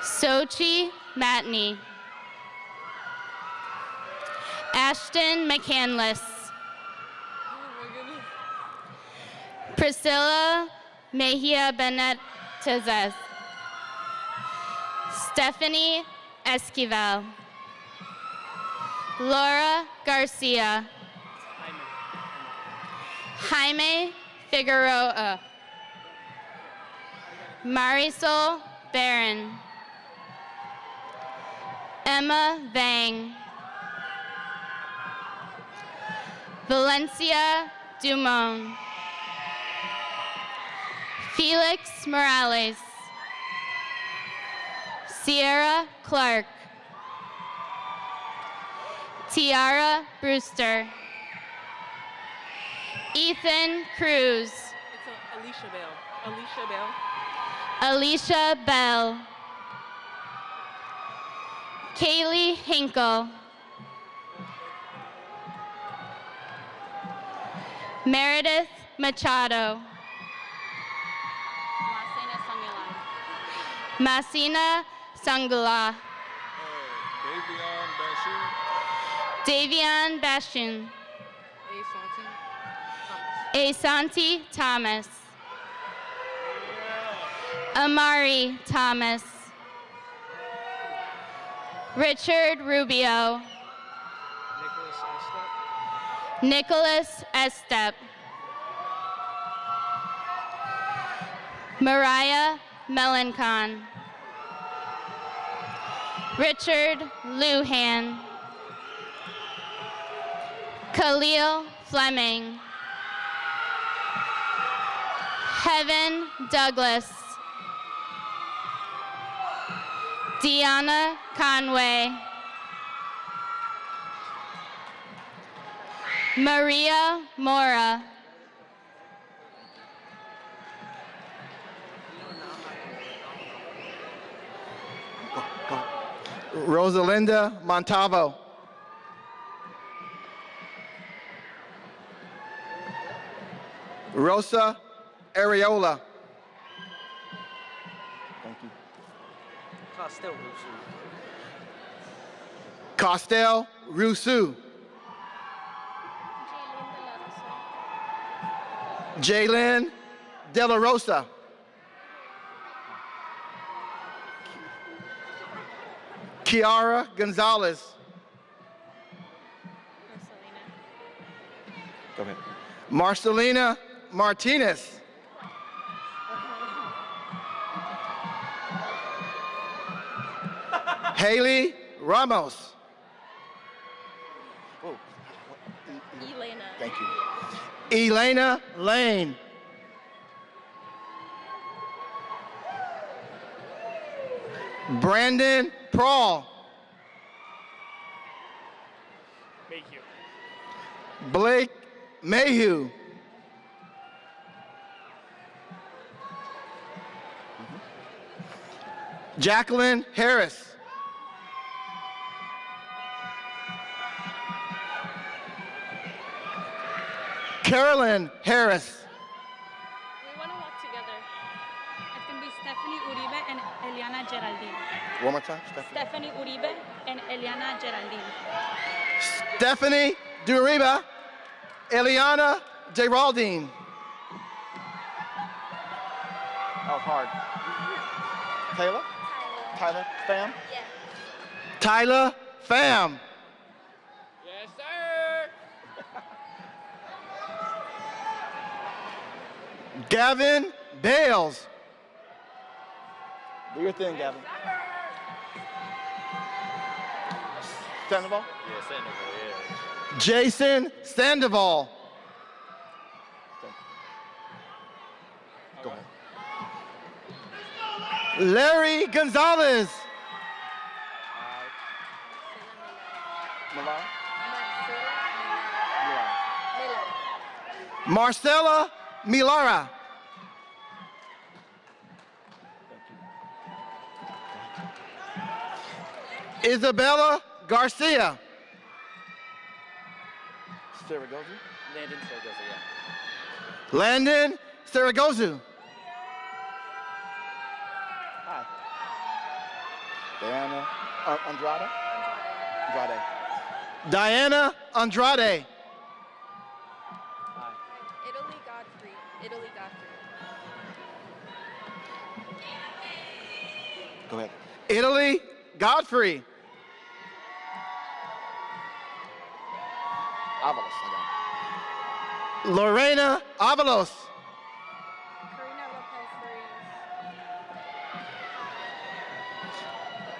Sochi Matney. Ashton McCandless. Priscilla Mejia Benitez. Stephanie Esquivel. Laura Garcia. Jaime Figueroa. Marisol Barron. Emma Vang. Valencia Dumont. Felix Morales. Sierra Clark. Tiara Brewster. Ethan Cruz. It's Alicia Bell. Alicia Bell. Alicia Bell. Kaylee Hinkle. Meredith Machado. Masina Sangula. Davion Bashun. Asanti Thomas. Amari Thomas. Richard Rubio. Nicholas Estep. Mariah Melancon. Richard Luhan. Khalil Fleming. Heaven Douglas. Deanna Conway. Maria Mora. Rosalinda Montavo. Rosa Areola. Costel Rousseau. Jalen De La Rosa. Kiara Gonzalez. Go ahead. Marcelina Martinez. Haley Ramos. Oh, Elena. thank you. Elena Lane. Brandon Prawl. Blake Mayhew. Jacqueline Harris. Carolyn Harris. We want to walk together. It's going to be Stephanie Uribe and Eliana Geraldine. One more time, Stephanie. Stephanie Uribe and Eliana Geraldine. Stephanie Duriba. Eliana Geraldine. That was hard. Taylor? Tyler Pham? Yeah. Tyler Pham. Yes, sir. Gavin Bales. Do your thing, Gavin. Sandoval? Yeah, Sandoval, yeah. Jason Sandoval. Go ahead. Larry Gonzalez. Milan? Marcela Milara. Isabella Garcia. Saragozu? Landon Sargoza, yeah. Landon Saragozu. Hi. Diana Andrade? Andrade. Diana Andrade. Italy Godfrey. Italy Godfrey. Go ahead. Italy Godfrey. Avalos, I got it. Lorena Avalos.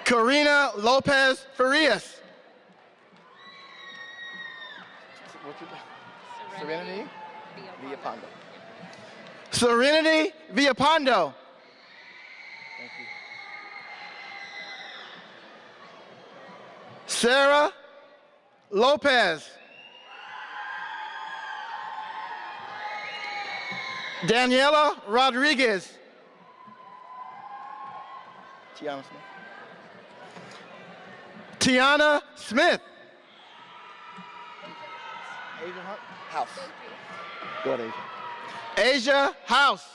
Karina Lopez Farias. What's your name? Serenity Villapando. Serenity Villapando. Thank you. Sarah Lopez. Daniela Rodriguez. Tiana Smith. Tiana Smith. Asia House. Go ahead, Asia. Asia House.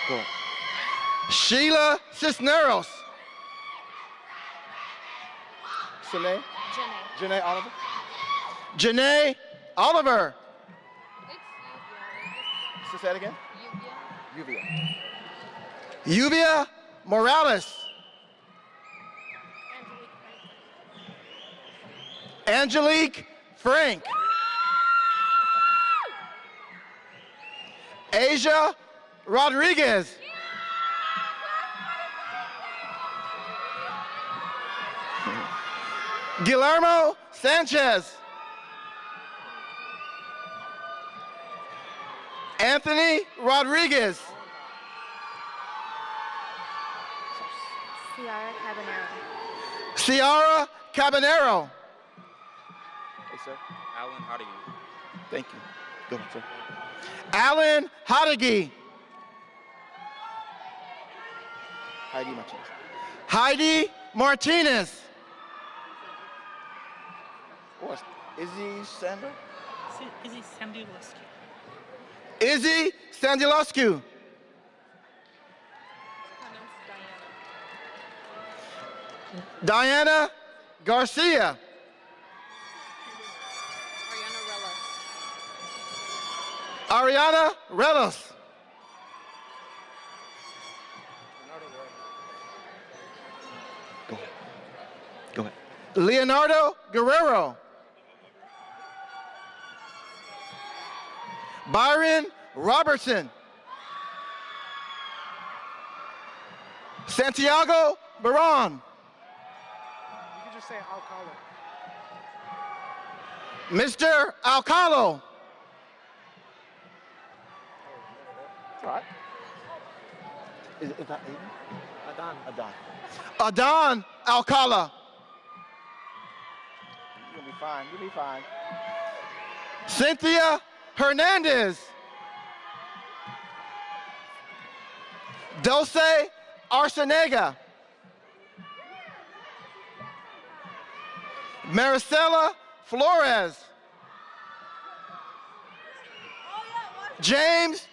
Go ahead. Sheila Cisneros. Janae? Janae Oliver. Janae Oliver. Say that again? Uvia. Uvia Morales. Angelique Frank. Asia Rodriguez. Guillermo Sanchez. Anthony Rodriguez. Ciara Cabanero. Ciara Cabanero. Hey, sir. Alan Hottigan. Thank you. Go ahead, sir. Alan Hottigan. Heidi Martinez. Heidi Martinez. What? Izzy Sander? Izzy Sandy Leski. Izzy Sandiloscu. Diana Garcia. Ariana Relos. Go ahead. Leonardo Guerrero. Byron Robertson. Santiago Baron. You can just say Alcala. Mr. Alcalo. Right. Is that Aiden? Adan Alcala. You'll be fine. You'll be fine. Cynthia Hernandez. Dulce Arcenega. Maricela Flores. James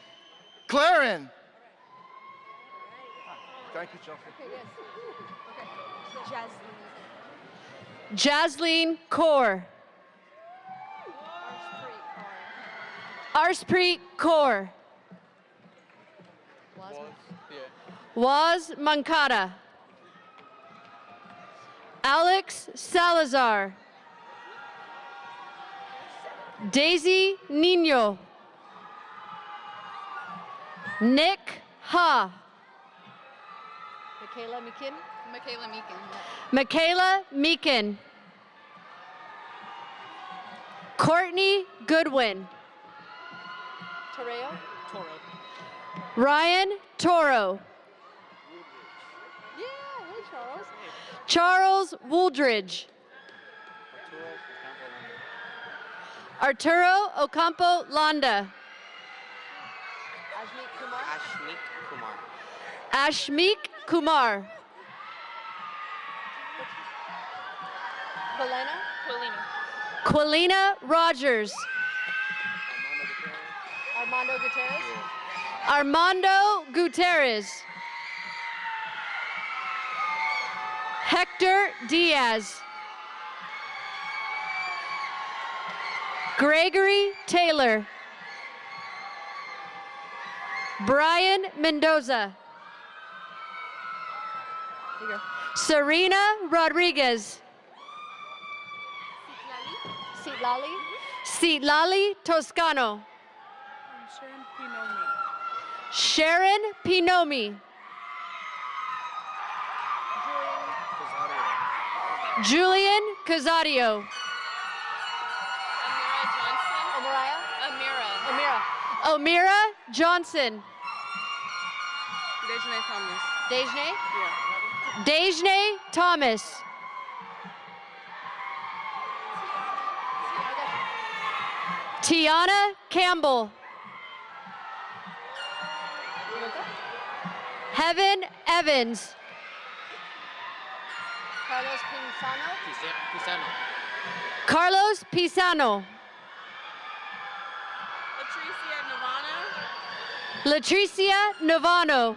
Claren. Thank you, Chelsea. Jasleen Kaur. Arshpreet Kaur. Waz Mankata. Alex Salazar. Daisy Nino. Nick Ha. Michaela Meekin. Michaela Meekin. Courtney Goodwin. Toro. Ryan Toro. Charles Wooldridge. Arturo Ocampo Landa. Ashmeek Kumar. Quilina Rogers. Armando Gutierrez. Hector Diaz. Gregory Taylor. Brian Mendoza. Serena Rodriguez. Citlali Toscano. Sharon Pinomi. Julian Casadio. Omira Johnson. Dejne Thomas. Tiana Campbell. Heaven Evans. Carlos Pisano. Latricia Novano.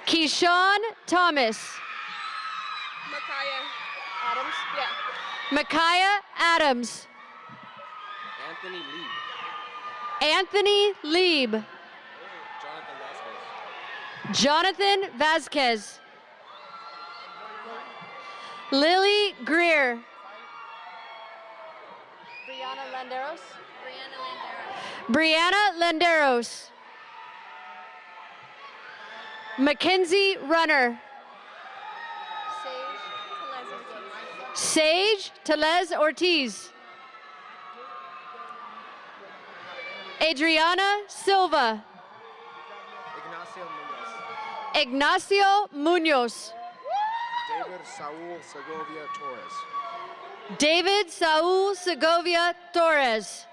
Keyshawn Thomas. Micaiah Adams. Anthony Lieb. Jonathan Vasquez. Lily Greer. Brianna Landeros. Mackenzie Runner. Sage Telez Ortiz. Adriana Silva. Ignacio Munoz. David Saul Segovia Torres. David Saul Segovia Torres.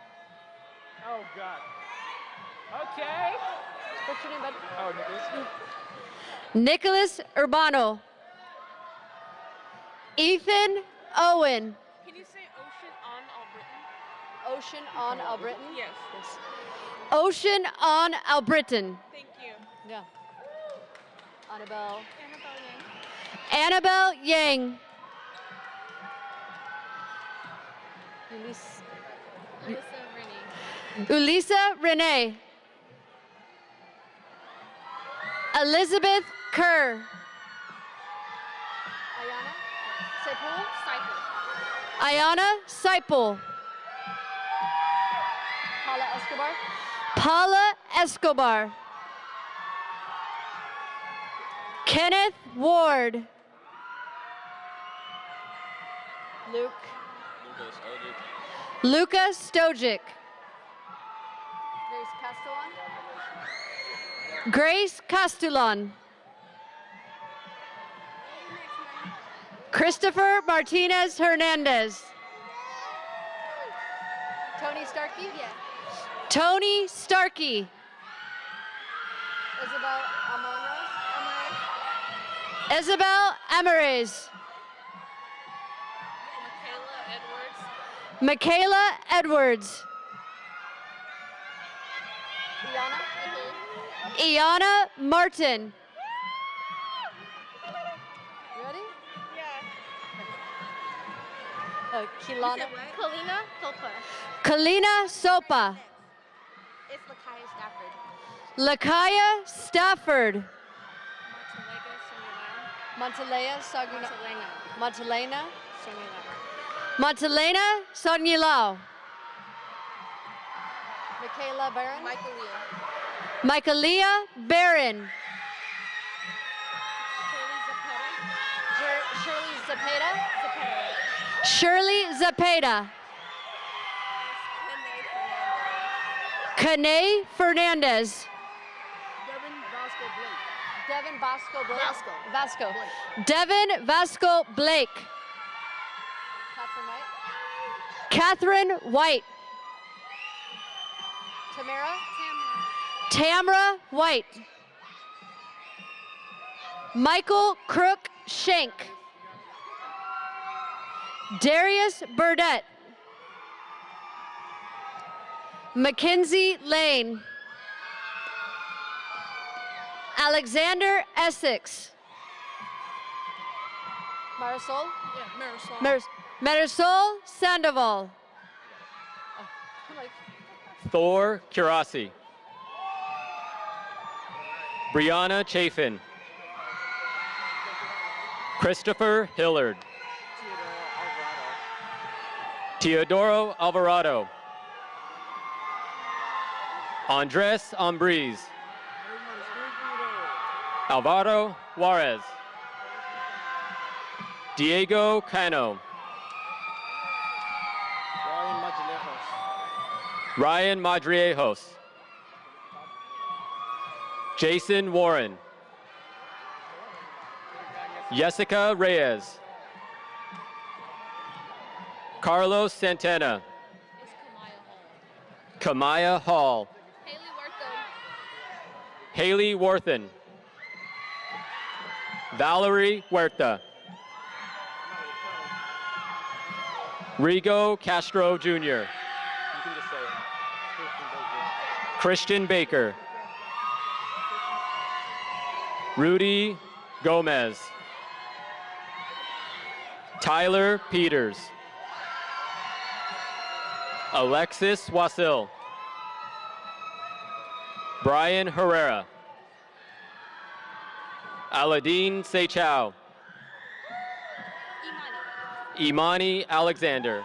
Oh, God. Okay. What's your name, bud? Oh, Nicholas. Nicholas Urbano. Ethan Owen. Can you say ocean on all written? Ocean on Albritton? Yes. Ocean on Albritton. Thank you. Yeah. Annabelle Yang. Ulisa Renee. Elizabeth Kerr. Ayana Seipel. Paula Escobar. Paula Escobar. Kenneth Ward. Luca Stojic. Grace Castellon. Christopher Martinez Hernandez. Tony Starkey? Yeah. Tony Starkey. Isabel Amares? Isabel Amares. Michaela Edwards. Iana Martin. Ready? Yeah. Kalina Sopa. Kalina Sopa. It's Lakaya Stafford. Lakaya Stafford. Montalea Montalena. Montalena Sonyilao. Michaela Barron. Michaelia Barron. Shirley Zapata. Shirley Zapata. Kane Fernandez. Devin Vasco Blake. Vasco. Devin Vasco Blake. Catherine White. Tamara White. Michael Crook Shank. Darius Burdett. Mackenzie Lane. Alexander Essex. Marisol? Yeah, Marisol. Marisol Sandoval. Thor Kurasi. Brianna Chafin. Christopher Hillard. Teodoro Alvarado. Andres Ambriz. Alvaro Juarez. Diego Cano. Ryan Madriejos. Jason Warren. Jessica Reyes. Carlos Santana. Kamaya Hall. Haley Worthen. Valerie Huerta. Rigo Castro Jr. Christian Baker. Rudy Gomez. Tyler Peters. Alexis Wasil. Brian Herrera. Aladine Seychow. Imani Alexander.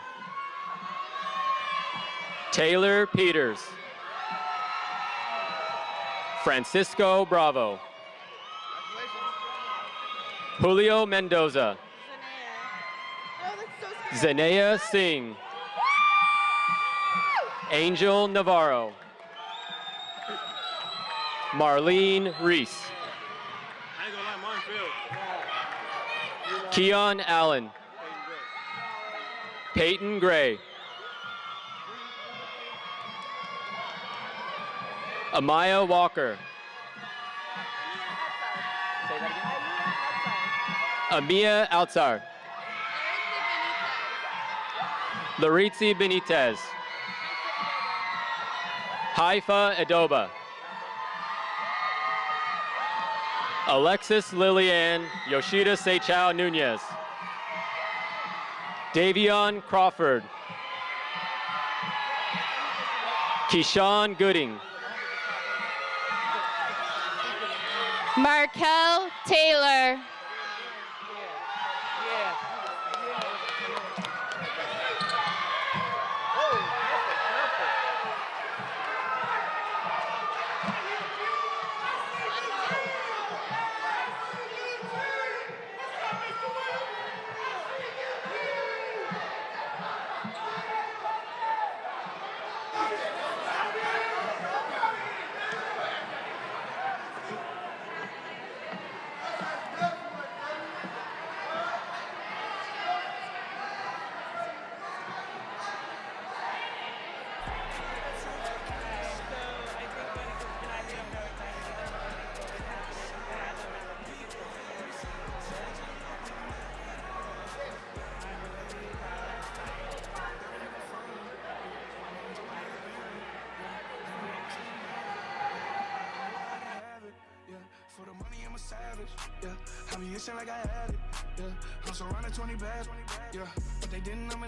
Taylor Peters. Francisco Bravo. Julio Mendoza. Zanea Singh. Angel Navarro. Marlene Reese. Keon Allen. Peyton Gray. Amaya Walker. Amia Altsar. Laritzi Benitez. Haifa Edoba. Alexis Lillian Yoshida Seichao Nunez. Davion Crawford. Keyshawn Gooding. Markel Taylor. For the money, I'm a savage, yeah. I be itching like I had it, yeah. I'm surrounded 20 bags, yeah. But they didn't know me.